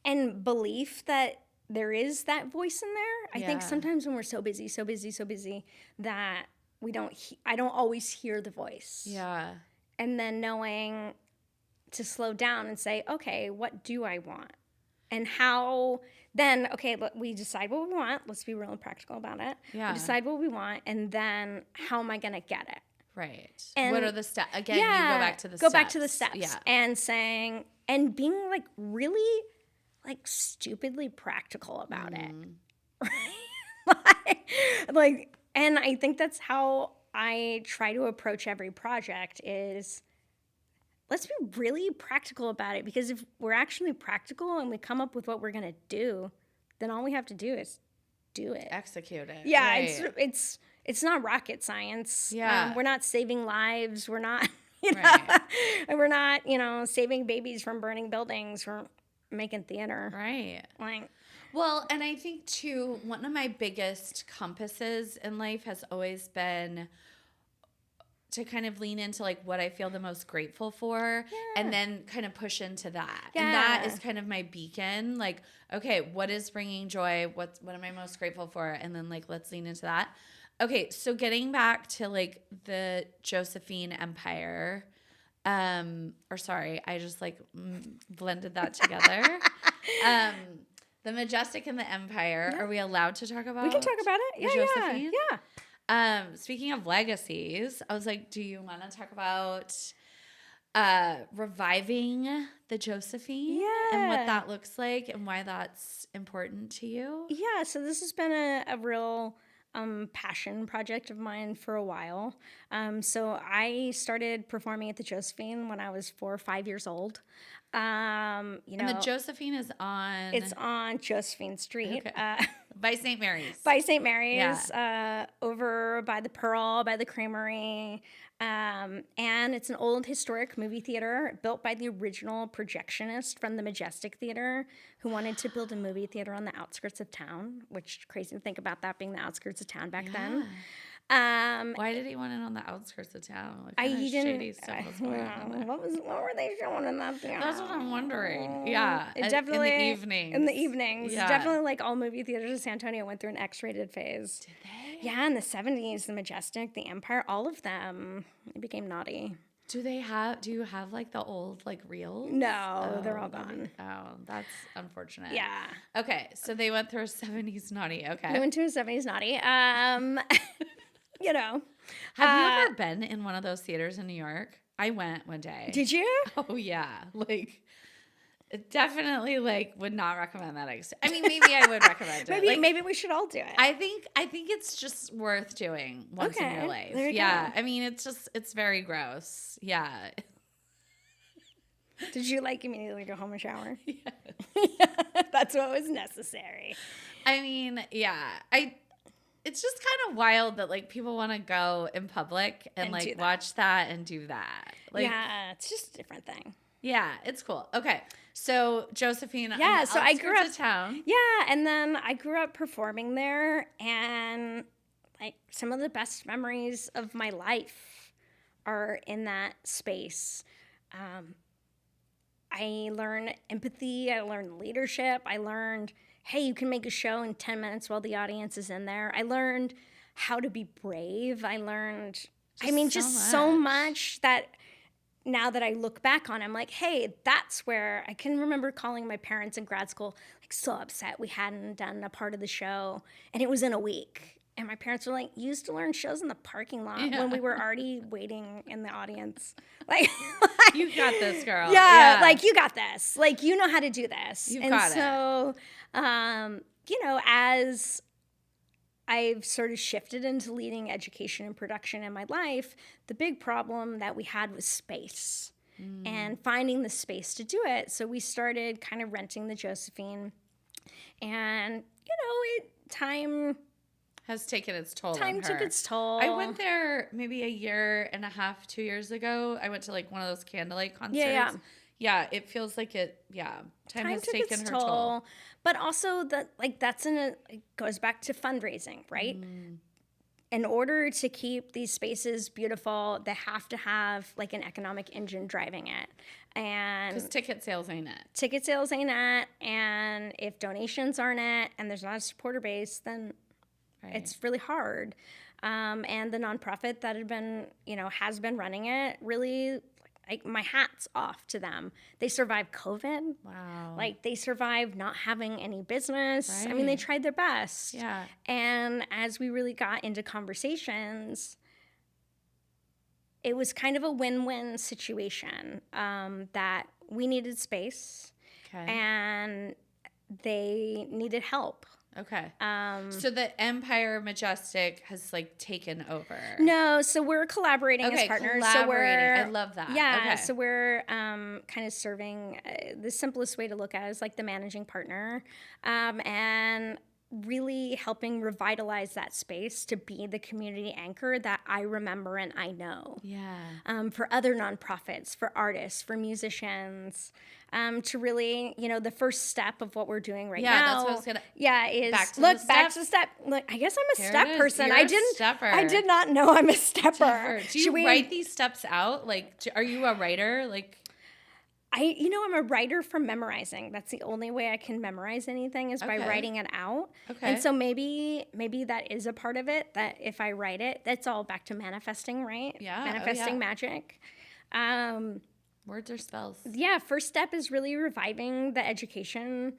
And belief that there is that voice in there. I think sometimes when we're so busy that I don't always hear the voice. Yeah. And then knowing to slow down and say, okay, what do I want? And how then, okay, we decide what we want. Let's be real and practical about it. Yeah. We decide what we want, and then how am I going to get it? Right. And what are the steps? Again, you go back to the steps. Go back to the steps. Yeah. And saying, and being like really like stupidly practical about it. Like, and I think that's how I try to approach every project is, let's be really practical about it, because if we're actually practical and we come up with what we're going to do, then all we have to do is do it. Execute it. Yeah, right. It's not rocket science. Yeah. We're not saving lives. We're not, we're not, saving babies from burning buildings. We're making theater. Right. Like, well, and I think too, one of my biggest compasses in life has always been to kind of lean into like what I feel the most grateful for, and then kind of push into that. Yeah. And that is kind of my beacon. Like, okay, what is bringing joy? What am I most grateful for? And then like, let's lean into that. Okay. So getting back to like the Josephine Empire, I just like blended that together. The Majestic and the Empire. Yeah. Are we allowed to talk about? We can talk about it. Yeah, Josephine? Yeah. Speaking of legacies, I was like, do you want to talk about reviving the Josephine and what that looks like and why that's important to you? Yeah, so this has been a real passion project of mine for a while. So I started performing at the Josephine when I was 4 or 5 years old. And the Josephine is on... It's on Josephine Street. Okay. By St. Mary's. By St. Mary's, over by the Pearl, by the Creamery. And it's an old historic movie theater built by the original projectionist from the Majestic Theater, who wanted to build a movie theater on the outskirts of town, which crazy to think about that being the outskirts of town back then. Why did he want it on the outskirts of town? What kind of shady stuff was going on there? What were they showing in that theater? That's what I'm wondering. Yeah, it definitely in the evenings. In the evenings, definitely like all movie theaters in San Antonio went through an X-rated phase. Did they? Yeah, in the 70s, the Majestic, the Empire, all of them became naughty. Do you have like the old like reels? No, they're all gone. That's unfortunate. Yeah. Okay, so they went through a 70s naughty. Okay. They went to a 70s naughty. Have you ever been in one of those theaters in New York? I went one day. Did you? Oh yeah. Like definitely like would not recommend that. I mean, maybe I would recommend it. Maybe we should all do it. I think it's just worth doing once in your life. There you go. I mean, it's very gross. Yeah. Did you like immediately go home and shower? Yeah. That's what was necessary. I mean, yeah. It's just kind of wild that like people want to go in public and like watch that and do that. Like, yeah, it's just a different thing. Yeah, it's cool. Okay, so Josephine. Yeah, so I grew up in town. Yeah, and then I grew up performing there, and like some of the best memories of my life are in that space. I learned empathy. I learned leadership. I learned, hey, you can make a show in 10 minutes while the audience is in there. I learned how to be brave. I learned, just so much that now that I look back on it, I'm like, hey, that's where I can remember calling my parents in grad school, like so upset we hadn't done a part of the show. And it was in a week. And my parents were like, you used to learn shows in the parking lot when we were already waiting in the audience. Like, You got this, girl. yeah, like, you got this. Like, you know how to do this. You and got so, you know, as I've sort of shifted into leading education and production in my life, the big problem that we had was space and finding the space to do it. So we started kind of renting the Josephine. And, you know, time has taken its toll on her. took its toll. I went there maybe a year and a half, 2 years ago. I went to like one of those candlelight concerts. Yeah, it feels like it, time has took taken its her toll. But also that, like, it goes back to fundraising, right? In order to keep these spaces beautiful, they have to have like an economic engine driving it. And Because ticket sales ain't it. ticket sales ain't it. And if donations aren't it, and there's not a supporter base, then it's really hard. And the nonprofit that had been, you know, has been running it, really, like, my hat's off to them. They survived COVID. Wow. Like, they survived not having any business. I mean, they tried their best. Yeah. And as we really got into conversations, it was kind of a win-win situation, that we needed space and they needed help. Okay. So the Empire Majestic has like taken over. No, so we're collaborating as partners. So I love that. Yeah, Okay. so we're kind of serving. The simplest way to look at it is like the managing partner, and really helping revitalize that space to be the community anchor that I remember and I know. Yeah. For other nonprofits, for artists, for musicians, to really, you know, the first step of what we're doing right now. Yeah, that's what I was gonna. Is back to look the back steps. to the step. Look, I guess I'm a There step it is. person. You're a stepper. I did not know I'm a stepper. Do you write these steps out? Like, are you a writer? Like, I'm a writer from memorizing. That's the only way I can memorize anything is by writing it out. Okay. And so maybe that is a part of it, that if I write it, that's all back to manifesting, right? Yeah. Manifesting magic. Words are spells. Yeah. First step is really reviving the education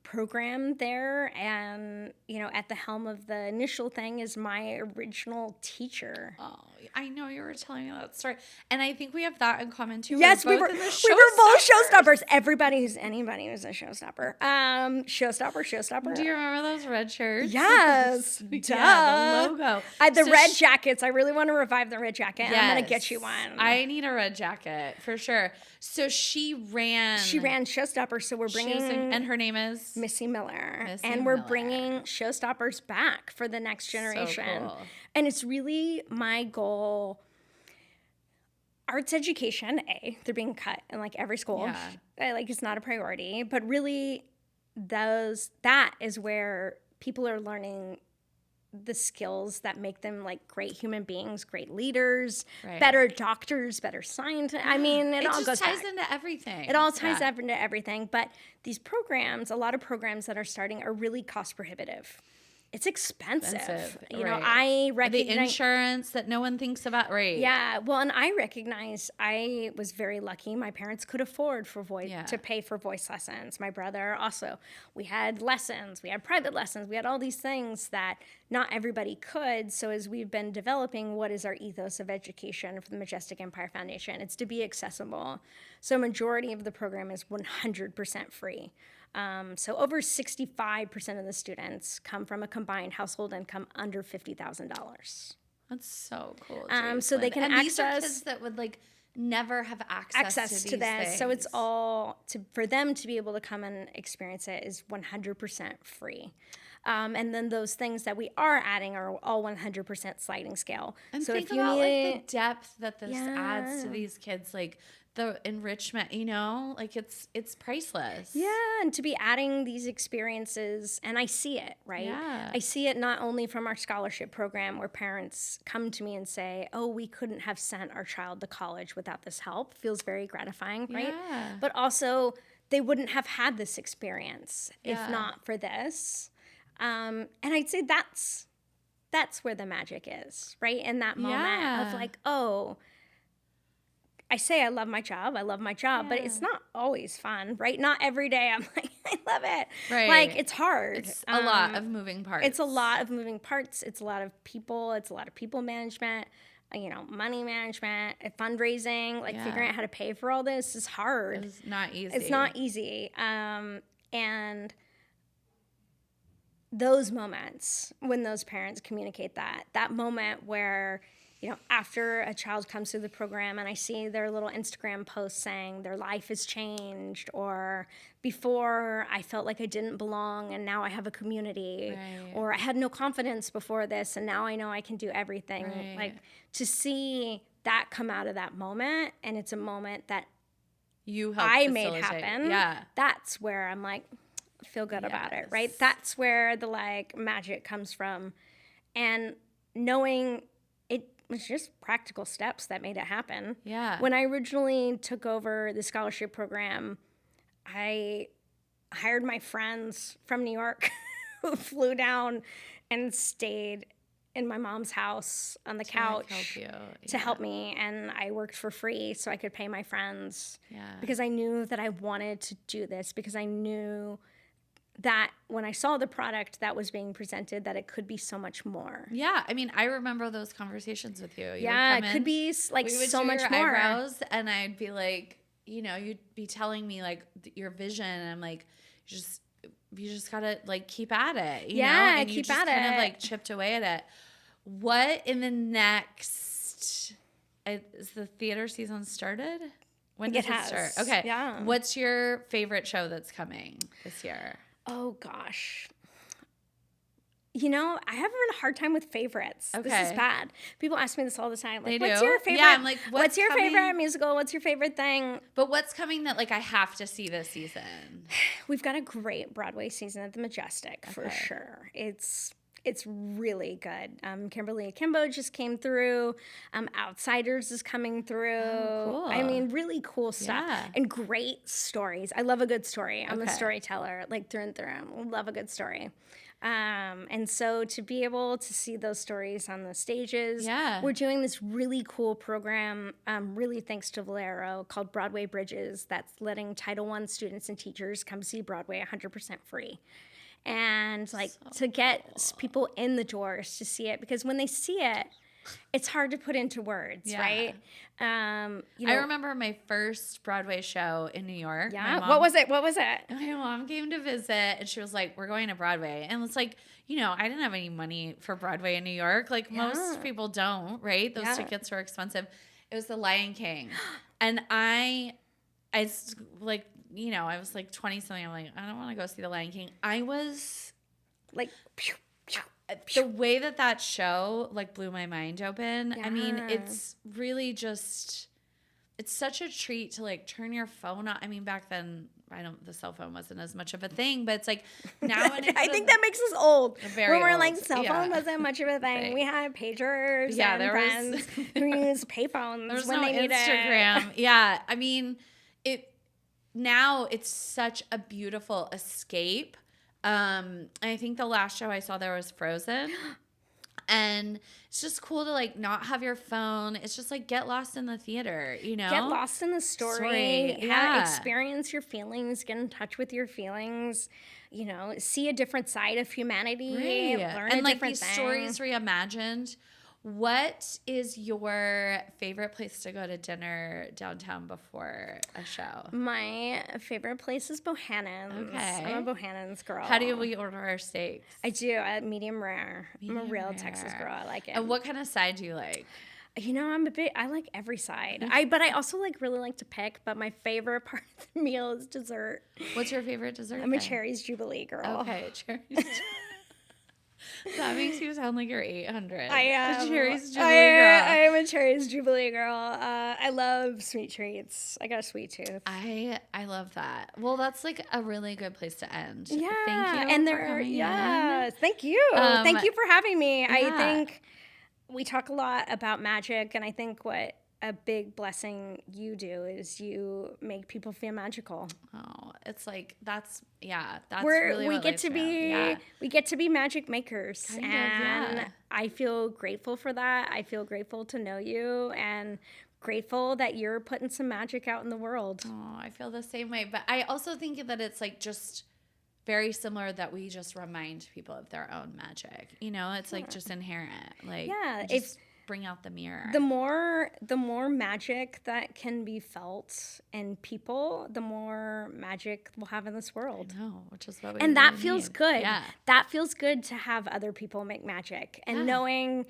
program there. And, you know, at the helm of the initial thing is my original teacher. Oh, I know you were telling me that story. And I think we have that in common too. Yes, we were both showstoppers. Anybody who's a showstopper. Showstopper. Do you remember those red shirts? Yes. Duh. Yeah, the logo. The red jackets. I really want to revive the red jacket. Yes. I'm going to get you one. I need a red jacket for sure. So she ran Showstopper. So we're bringing, and her name is Missy Miller. We're bringing Showstoppers back for the next generation. So cool. And it's really my goal. Arts education, they're being cut in like every school. Yeah. Like, it's not a priority, but really that is where people are learning the skills that make them like great human beings, great leaders, better doctors, better scientists. I mean, it all goes ties into everything. It all ties into everything. But these programs, a lot of programs that are starting are really cost prohibitive. It's expensive. You know, I recognize the insurance that no one thinks about. Right. Yeah. Well, and I recognize I was very lucky. My parents could afford to pay for voice lessons. My brother also. We had lessons. We had private lessons. We had all these things that not everybody could. So as we've been developing what is our ethos of education for the Majestic Empire Foundation, it's to be accessible. So majority of the program is 100% free. So over 65% of the students come from a combined household income under $50,000. That's so cool. So they can these are kids that would like never have access to this. Things. So it's all for them to be able to come and experience it is 100% free. And then those things that we are adding are all 100% sliding scale. And so think if you about need like the depth that this adds to these kids, like the enrichment, you know, like it's priceless. Yeah, and to be adding these experiences, and I see it, right? Yeah. I see it not only from our scholarship program where parents come to me and say, oh, we couldn't have sent our child to college without this help. Feels very gratifying, right? Yeah. But also, they wouldn't have had this experience if not for this. And I'd say that's where the magic is, right? In that moment of like, oh, I say I love my job, but it's not always fun, right? Not every day I'm like, I love it. Right. Like, it's hard. It's a lot of moving parts. It's a lot of moving parts. It's a lot of people. It's a lot of people management, money management, fundraising, like figuring out how to pay for all this is hard. It's not easy. It's not easy. And those moments when those parents communicate that moment where, after a child comes through the program and I see their little Instagram post saying their life has changed, or before I felt like I didn't belong and now I have a community, Right. or I had no confidence before this and now I know I can do everything. Right. Like, to see that come out of that moment, and it's a moment that You help I made facilitate. happen. Yeah. That's where I'm like, feel good about it, right? Yes. That's where the magic comes from. And knowing it was just practical steps that made it happen. Yeah. When I originally took over the scholarship program, I hired my friends from New York who flew down and stayed in my mom's house on the couch to help me. And I worked for free so I could pay my friends. Yeah. Because I knew that I wanted to do this, because I knew that when I saw the product that was being presented, that it could be so much more. Yeah, I mean, I remember those conversations with you. Yeah, it could be like we would so do much your more. eyebrows, and I'd be like, you'd be telling me like your vision, and I'm like, you just gotta like keep at it. You know? And you keep just at kind it. of like chipped away at it. What in the next? Is the theater season started? When does it start? Okay. Yeah. What's your favorite show that's coming this year? Oh, gosh. I have a hard time with favorites. This is Okay. bad. People ask me this all the time. Like, They what's do? your favorite? Yeah, I'm like, what's what's your coming? favorite musical? What's your favorite thing? But what's coming that like I have to see this season? We've got a great Broadway season at the Majestic for sure. It's really good. Kimberly Akimbo just came through. Outsiders is coming through. Oh, cool. I mean, really cool stuff. Yeah. And great stories. I love a good story. I'm a Okay. storyteller, like through and through. I love a good story. And so to be able to see those stories on the stages, Yeah. we're doing this really cool program, really thanks to Valero, called Broadway Bridges, that's letting Title I students and teachers come see Broadway 100% free. And to get people in the doors to see it, because when they see it, it's hard to put into words, Yeah. right? I remember my first Broadway show in New York. Yeah. What was it? My mom came to visit, and she was like, "We're going to Broadway," and it's like, I didn't have any money for Broadway in New York. Like most people don't, right? Those tickets were expensive. It was The Lion King, and I like. I was like 20 something. I'm like, I don't want to go see The Lion King. I was like, the way that show like blew my mind open. I mean, it's really just, it's such a treat to like turn your phone on. I mean, back then, the cell phone wasn't as much of a thing, but it's like now. I think that makes us old. Very when we're old. like, cell phone wasn't much of a thing. Right. We had pagers and there friends who used payphones There was when no they needed Instagram. Yeah, I mean, now it's such a beautiful escape. I think the last show I saw there was Frozen. And it's just cool to like not have your phone. It's just like get lost in the theater, Get lost in the story. Yeah. Experience your feelings. Get in touch with your feelings. See a different side of humanity. Right. Learn And a like different these thing. stories reimagined. What is your favorite place to go to dinner downtown before a show? My favorite place is Bohannon's. Okay. I'm a Bohannon's girl. How do we order our steaks? I do. Medium rare. I'm a Medium real rare. Texas girl. I like it. And what kind of side do you like? I like every side. But I also really like to pick, but my favorite part of the meal is dessert. What's your favorite dessert? I'm a Cherries Jubilee girl. Okay, cherries. That makes you sound like you're 800. I am. A Cherries Jubilee girl. I am a Cherries Jubilee girl. I love sweet treats. I got a sweet tooth. I love that. Well, that's like a really good place to end. Yeah. Thank you And for coming yes, in. thank you. Thank you for having me. Yeah. I think we talk a lot about magic, and I think what a big blessing you do is you make people feel magical. Oh, it's like that's really we what get life's to about. be Yeah. we get to be magic makers, Kind of, and yeah. I feel grateful for that. I feel grateful to know you, and grateful that you're putting some magic out in the world. Oh, I feel the same way. But I also think that it's like just very similar that we just remind people of their own magic. You know, it's like just inherent. Like, just bring out the mirror. The more magic that can be felt in people, the more magic we'll have in this world. I know, which is what we and that really feels need. good. Yeah. That feels good to have other people make magic. And knowing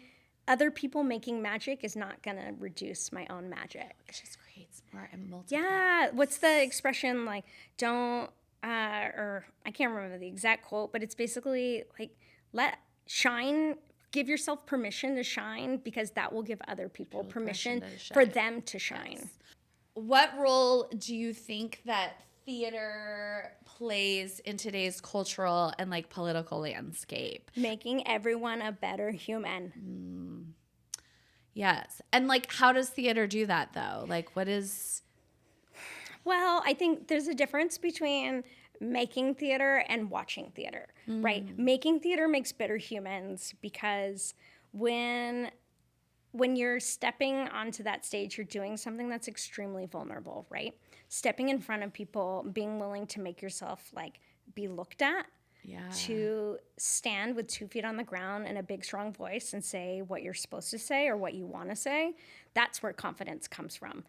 other people making magic is not going to reduce my own magic. It just creates more and multiplies. Yeah. What's the expression? Like, don't, or I can't remember the exact quote, but it's basically like, give yourself permission to shine, because that will give other people permission for them to shine. Yes. What role do you think that theater plays in today's cultural and like political landscape? Making everyone a better human. Yes. And like, how does theater do that though? Like, what is... Well, I think there's a difference between making theater and watching theater, right? Making theater makes better humans, because when you're stepping onto that stage, you're doing something that's extremely vulnerable, right? Stepping in front of people, being willing to make yourself like be looked at, to stand with 2 feet on the ground and a big, strong voice and say what you're supposed to say or what you want to say. That's where confidence comes from.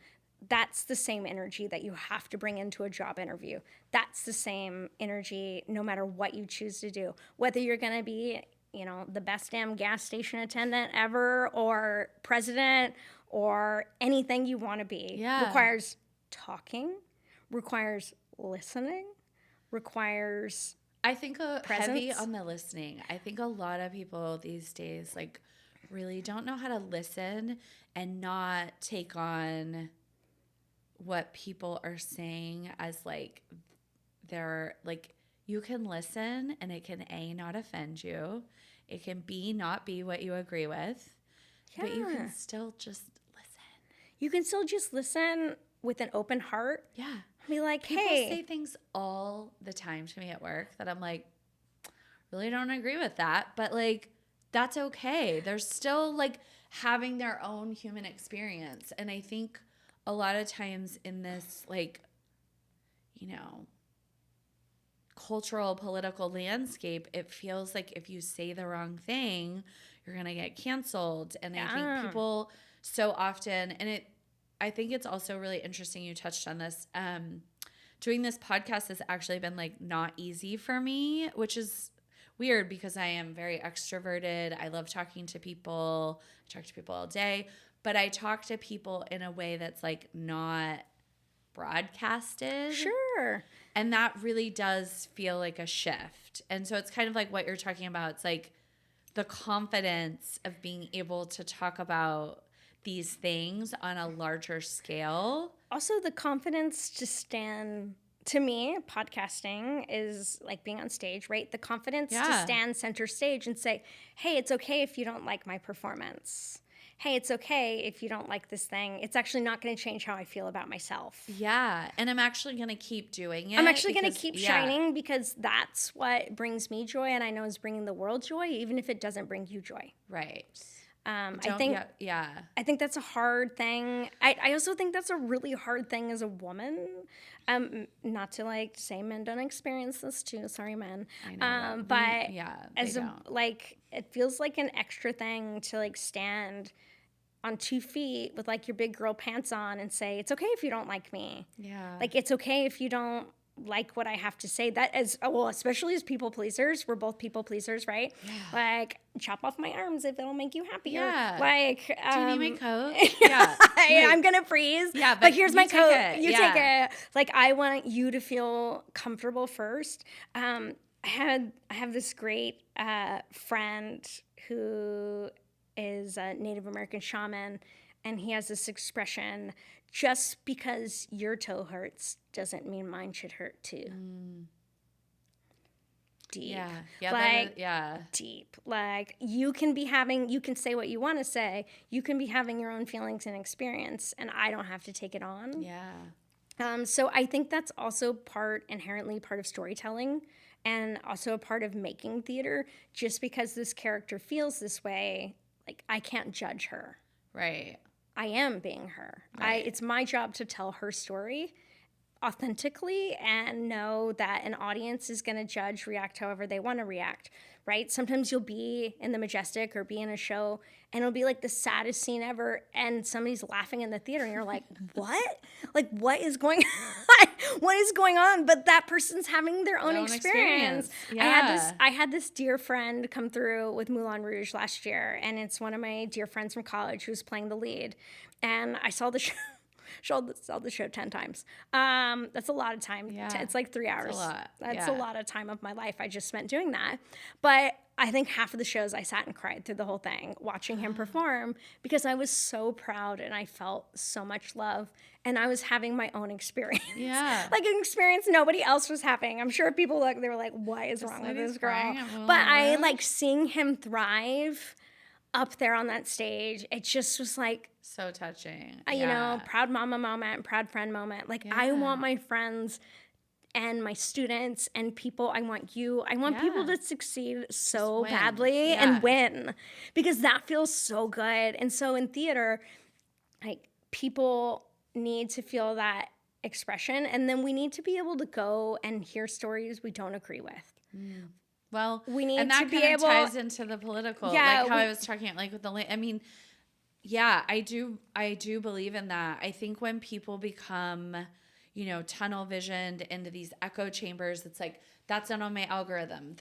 That's the same energy that you have to bring into a job interview. That's the same energy no matter what you choose to do. Whether you're going to be, the best damn gas station attendant ever, or president, or anything you want to be. Requires talking, requires listening, requires I think heavy presence. on the listening. I think a lot of people these days like really don't know how to listen and not take on what people are saying as like they're like, you can listen and it can not offend you. It can not be what you agree with, but you can still just listen. You can still just listen with an open heart. Yeah. Be like, People hey. say things all the time to me at work that I'm like, really don't agree with that, but like, that's okay. They're still like having their own human experience. And I think a lot of times in this, like, cultural, political landscape, it feels like if you say the wrong thing, you're going to get canceled. And I think people so often, and I think it's also really interesting you touched on this. Doing this podcast has actually been like not easy for me, which is weird because I am very extroverted. I love talking to people. I talk to people all day. But I talk to people in a way that's like not broadcasted. Sure. And that really does feel like a shift. And so it's kind of like what you're talking about. It's like the confidence of being able to talk about these things on a larger scale. Also the confidence to stand. To me, podcasting is like being on stage, right? The confidence to stand center stage and say, hey, it's okay if you don't like my performance. Hey, it's okay if you don't like this thing. It's actually not going to change how I feel about myself. Yeah. And I'm actually going to keep doing it. I'm actually going to keep shining, because that's what brings me joy, and I know is bringing the world joy, even if it doesn't bring you joy. Right. I think that's a hard thing. I also think that's a really hard thing as a woman. Not to like say men don't experience this too. Sorry, men. I know it feels like an extra thing to like stand on 2 feet with like your big girl pants on and say, it's okay if you don't like me. Yeah. Like, it's okay if you don't like what I have to say. That is, well, especially as people pleasers, we're both people pleasers, right? Yeah. Like, chop off my arms if it'll make you happier. Yeah. Like, do you need my coat? Yeah. I'm gonna freeze. Yeah, but here's my coat. You take it. Like, I want you to feel comfortable first. I have this great friend who is a Native American shaman, and he has this expression: just because your toe hurts doesn't mean mine should hurt too. Deep. Yeah. Deep. Like, you can say what you want to say. You can be having your own feelings and experience, and I don't have to take it on. Yeah. So I think that's also inherently part of storytelling, and also a part of making theater. Just because this character feels this way, like, I can't judge her. Right. I am being her. Right. It's my job to tell her story authentically and know that an audience is going to judge, react however they want to react, right? Sometimes you'll be in the Majestic or be in a show and it'll be like the saddest scene ever and somebody's laughing in the theater and you're like, what? Like, what is going on? What is going on? But that person's having their own experience. Yeah. I had this dear friend come through with Moulin Rouge last year, and it's one of my dear friends from college who's playing the lead. And I saw the show. Saw the show 10 times. That's a lot of time. Yeah. It's like 3 hours. That's a lot. That's Yeah. a lot of time of my life I just spent doing that. But I think half of the shows I sat and cried through the whole thing watching him perform because I was so proud and I felt so much love and I was having my own experience. Yeah. Like an experience nobody else was having. I'm sure people they were like, what is wrong with lady's this girl? crying at Moulin But I Rouge. like seeing him thrive up there on that stage. It just was like, So touching. you know, proud mama moment, proud friend moment. Like I want my friends and my students and people, I want people to succeed so win. badly Yeah. and win because that feels so good. And so in theater, like people need to feel that expression and then we need to be able to go and hear stories we don't agree with. Well, We need and that to be kind of able- ties into the political, Yeah, like how I was talking, like with the, I mean, yeah, I do believe in that. I think when people become, you know, tunnel visioned into these echo chambers, it's like, that's not on my algorithm.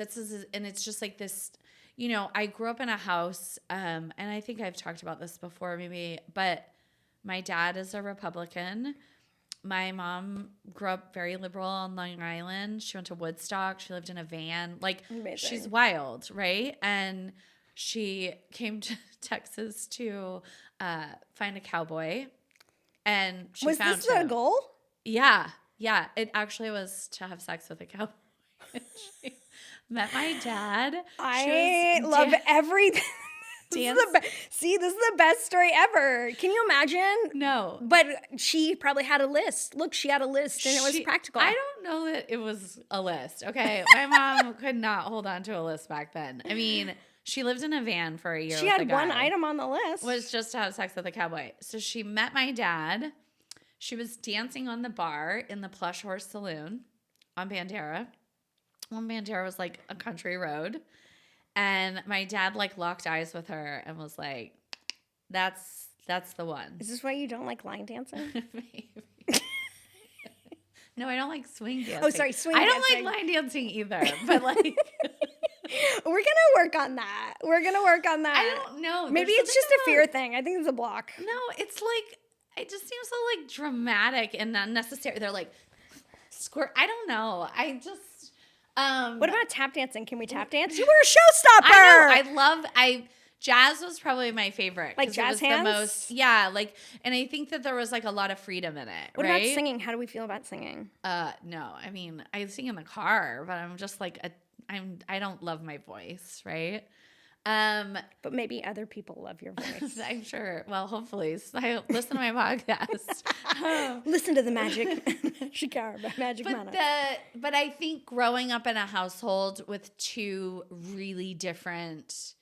And it's just like this, you know, I grew up in a house, and I think I've talked about this before maybe, but my dad is a Republican. My mom grew up very liberal on Long Island. She went to Woodstock. She lived in a van. Like, Amazing. she's wild, right? And she came to Texas to find a cowboy. And she Was found this the him. goal? Yeah. Yeah. It actually was to have sex with a cowboy. She met my dad. I love everything. This is the best story ever. Can you imagine? No. But she probably had a list. Look, she had a list and it was practical. I don't know that it was a list. Okay. My mom could not hold on to a list back then. I mean, she lived in a van for a year. She with a had one guy. item on the list. Was just to have sex with a cowboy. So she met my dad. She was dancing on the bar in the Plush Horse Saloon on Bandera. When Bandera was like a country road. And my dad like locked eyes with her and was like, that's the one. Is this why you don't like line dancing? Maybe. No, I don't like swing dancing. Oh, sorry, swing I don't dancing. like line dancing either. But like We're gonna work on that. I don't know. Maybe There's it's just a something fear about- thing. I think it's a block. No, it's like it just seems so like dramatic and unnecessary. They're like squirt. I don't know. I just What about tap dancing? Can we tap dance? You were a showstopper. I know. Jazz was probably my favorite. Like 'cause jazz it was hands? the most, yeah, like, and I think that there was like a lot of freedom in it. What right? about singing? How do we feel about singing? No, I mean, I sing in the car, but I'm just like I don't love my voice, right? But maybe other people love your voice. I'm sure. Well, hopefully, I listen to my podcast. Listen to the magic manna. But I think growing up in a household with two really different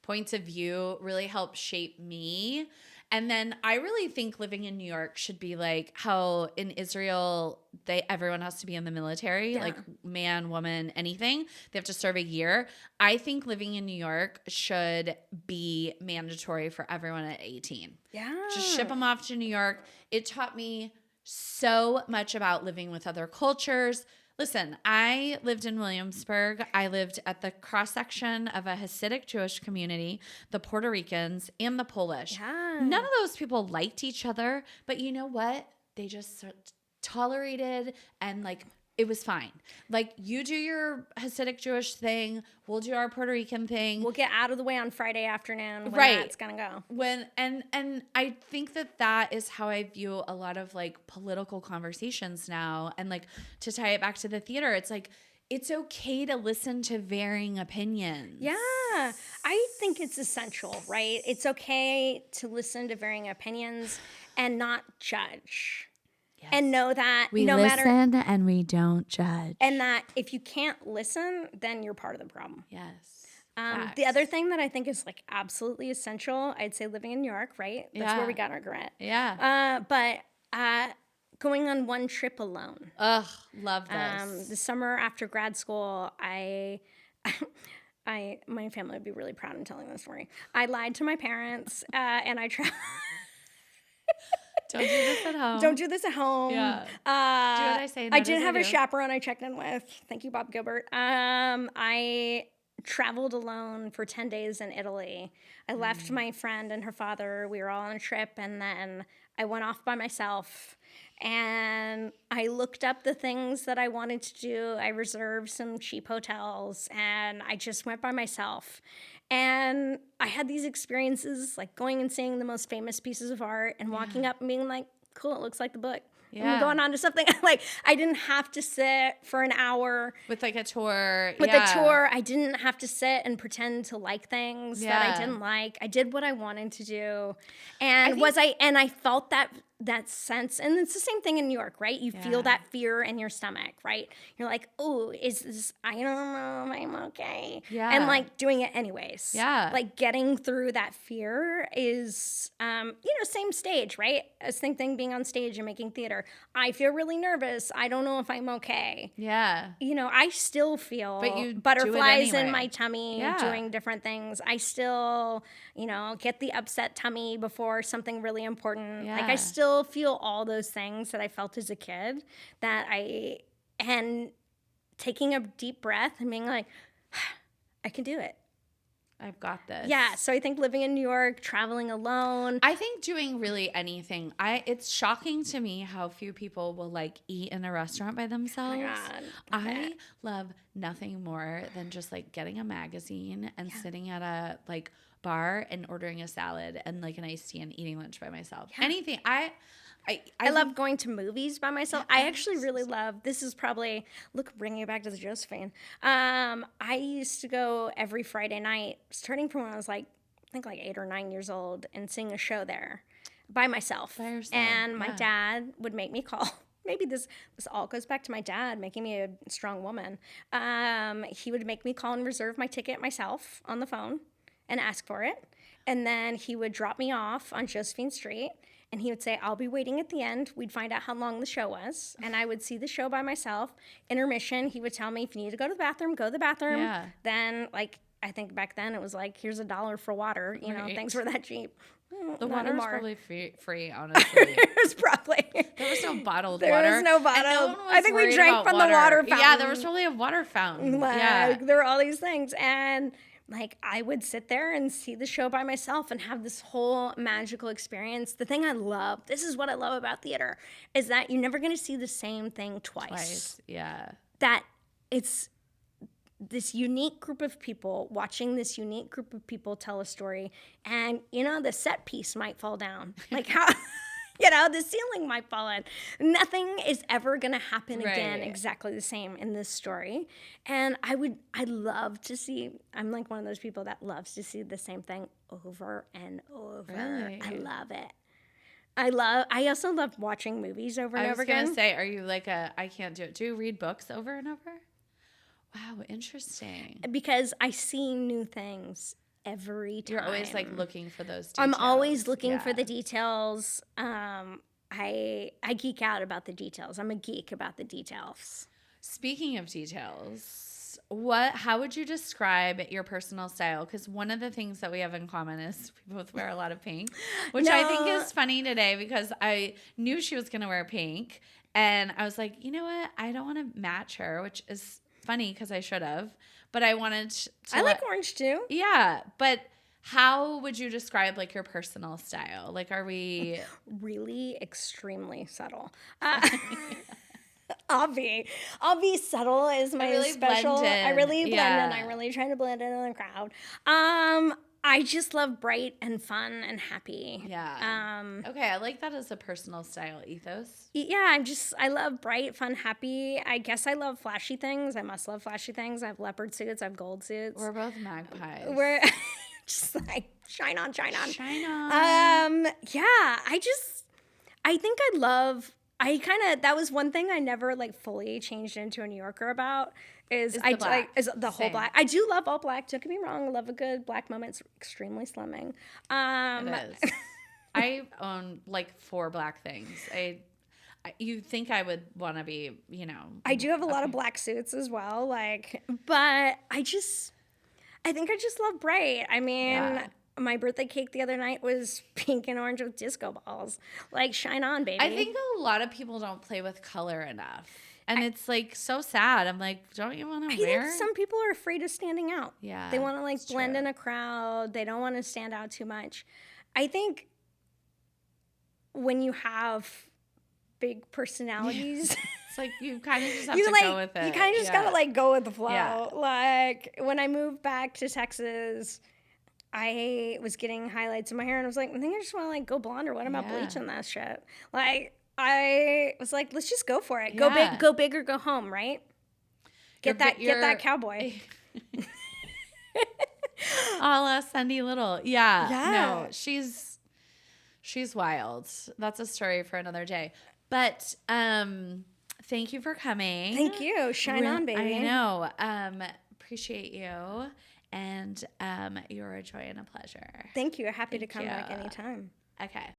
points of view really helped shape me. And then I really think living in New York should be like how in Israel everyone has to be in the military, like man, woman, anything. They have to serve a year. I think living in New York should be mandatory for everyone at 18. Yeah. Just ship them off to New York. It taught me so much about living with other cultures. Listen, I lived in Williamsburg. I lived at the cross-section of a Hasidic Jewish community, the Puerto Ricans, and the Polish. Yeah. None of those people liked each other, but you know what? They just tolerated and like it was fine. Like you do your Hasidic Jewish thing, we'll do our Puerto Rican thing. We'll get out of the way on Friday afternoon when Right. that's gonna go. And I think that is how I view a lot of like political conversations now. And like to tie it back to the theater, it's like it's okay to listen to varying opinions. Yeah, I think it's essential, right? It's okay to listen to varying opinions and not judge. Yes. And know that We no matter listen and we don't judge. and that if you can't listen, then you're part of the problem. Yes. The other thing that I think is like absolutely essential, I'd say living in New York, right? That's where we got our grant. Yeah. But going on one trip alone. Ugh, love this. The summer after grad school, my family would be really proud in telling this story. I lied to my parents, and I traveled. Don't do this at home. Don't do this at home. Yeah. Do what I say. I did have a chaperone I checked in with. Thank you, Bob Gilbert. I traveled alone for 10 days in Italy. I left my friend and her father. We were all on a trip, and then I went off by myself. And I looked up the things that I wanted to do. I reserved some cheap hotels, and I just went by myself. And I had these experiences, like going and seeing the most famous pieces of art and walking up and being like, cool, it looks like the book. Yeah. I'm going on to something. Like, I didn't have to sit for an hour. With like a tour. With a tour, I didn't have to sit and pretend to like things that I Yeah. didn't like. I did what I wanted to do. And I felt that sense, and it's the same thing in New York, right? You feel that fear in your stomach, right? You're like, oh, is this, I don't know, I'm okay. Yeah. And like doing it anyways. Yeah. Like getting through that fear is, same stage, right? Same thing being on stage and making theater. I feel really nervous. I don't know if I'm okay. Yeah. I still feel But you do it butterflies in anyway. my tummy doing different things. I still, get the upset tummy before something really important. Like I Yeah. still feel all those things that I felt as a kid and taking a deep breath and being like, I can do it. I've got this. Yeah. So I think living in New York, traveling alone. I think doing really anything. It's shocking to me how few people will like eat in a restaurant by themselves. Oh God. I love nothing more than just like getting a magazine and sitting at a like bar and ordering a salad and like an iced tea and eating lunch by myself. Yeah. Anything. I love going to movies by myself. I actually really love, this is probably, bringing it back to the Josephine. I used to go every Friday night, starting from when I was like 8 or 9 years old, and sing a show there by myself. By yourself, And my dad would make me call. Maybe this all goes back to my dad making me a strong woman. He would make me call and reserve my ticket myself on the phone and ask for it. And then he would drop me off on Josephine Street. And he would say, I'll be waiting at the end. We'd find out how long the show was. And I would see the show by myself. Intermission, he would tell me, if you need to go to the bathroom, go to the bathroom. Yeah. Then, I think back then it was like, here's $1 for water. Right. Things were that cheap. The Not water's anymore. probably free, honestly. It was probably. There was no bottled There water. was no And bottled. one was I think we worried drank about from the water fountain. Yeah, there was probably a water fountain. Yeah. There were all these things. And I would sit there and see the show by myself and have this whole magical experience. The thing I love, this is what I love about theater, is that you're never going to see the same thing twice. Yeah. That it's this unique group of people watching this unique group of people tell a story, and the set piece might fall down. Like how the ceiling might fall in. Nothing is ever going to happen again exactly the same in this story. And I love to see, I'm like one of those people that loves to see the same thing over and over. Really? I love it. I also love watching movies over and over again. I was going to say, are you like I can't do it. Do you read books over and over? Wow, interesting. Because I see new things every time. You're always like looking for those details. I'm always looking for the details. I geek out about the details. I'm a geek about the details. Speaking of details, how would you describe your personal style? Because one of the things that we have in common is we both wear a lot of pink, which I think is funny today because I knew she was going to wear pink. And I was like, you know what? I don't want to match her, which is funny because I should have. But I wanted to. I like orange too. Yeah. But how would you describe like your personal style? Like, are we really extremely subtle? I'll be subtle is my really special. blend in. I really blend Yeah. in. I really try to blend in the crowd. I just love bright and fun and happy. Yeah. Okay, I like that as a personal style ethos. Yeah, I love bright, fun, happy. I guess I love flashy things. I must love flashy things. I have leopard suits. I have gold suits. We're both magpies. We're just like shine on. Shine on. Yeah, I think that was one thing I never like fully changed into a New Yorker about. is the I black. like is the whole Same. black. I do love all black. Don't get me wrong. I love a good black moment. It's extremely slimming. It is. I own like 4 black things. You think I would want to be, you know. I do have a lot of black suits as well. Like, but I think I just love bright. I mean, Yeah. my birthday cake the other night was pink and orange with disco balls. Like, shine on, baby. I think a lot of people don't play with color enough. And it's like so sad. I'm like, don't you want to I wear? think some people are afraid of standing out. Yeah, They want to like it's blend true. in a crowd. They don't want to stand out too much. I think when you have big personalities, It's like you kind of just have you to like go with it. you kind of just gotta like go with the flow. Yeah. Like when I moved back to Texas, I was getting highlights in my hair, and I was like, I think I just want to like go blonde or what about Yeah. bleaching that shit? Like I was like, let's just go for it. Yeah. Go big or go home, right? Get that cowboy. A la Cindy Little. Yeah. Yeah. No, she's wild. That's a story for another day. But thank you for coming. Thank you. Shine on, baby. I know. Appreciate you. And you're a joy and a pleasure. Thank you. Happy to Thank come back you. anytime. Okay.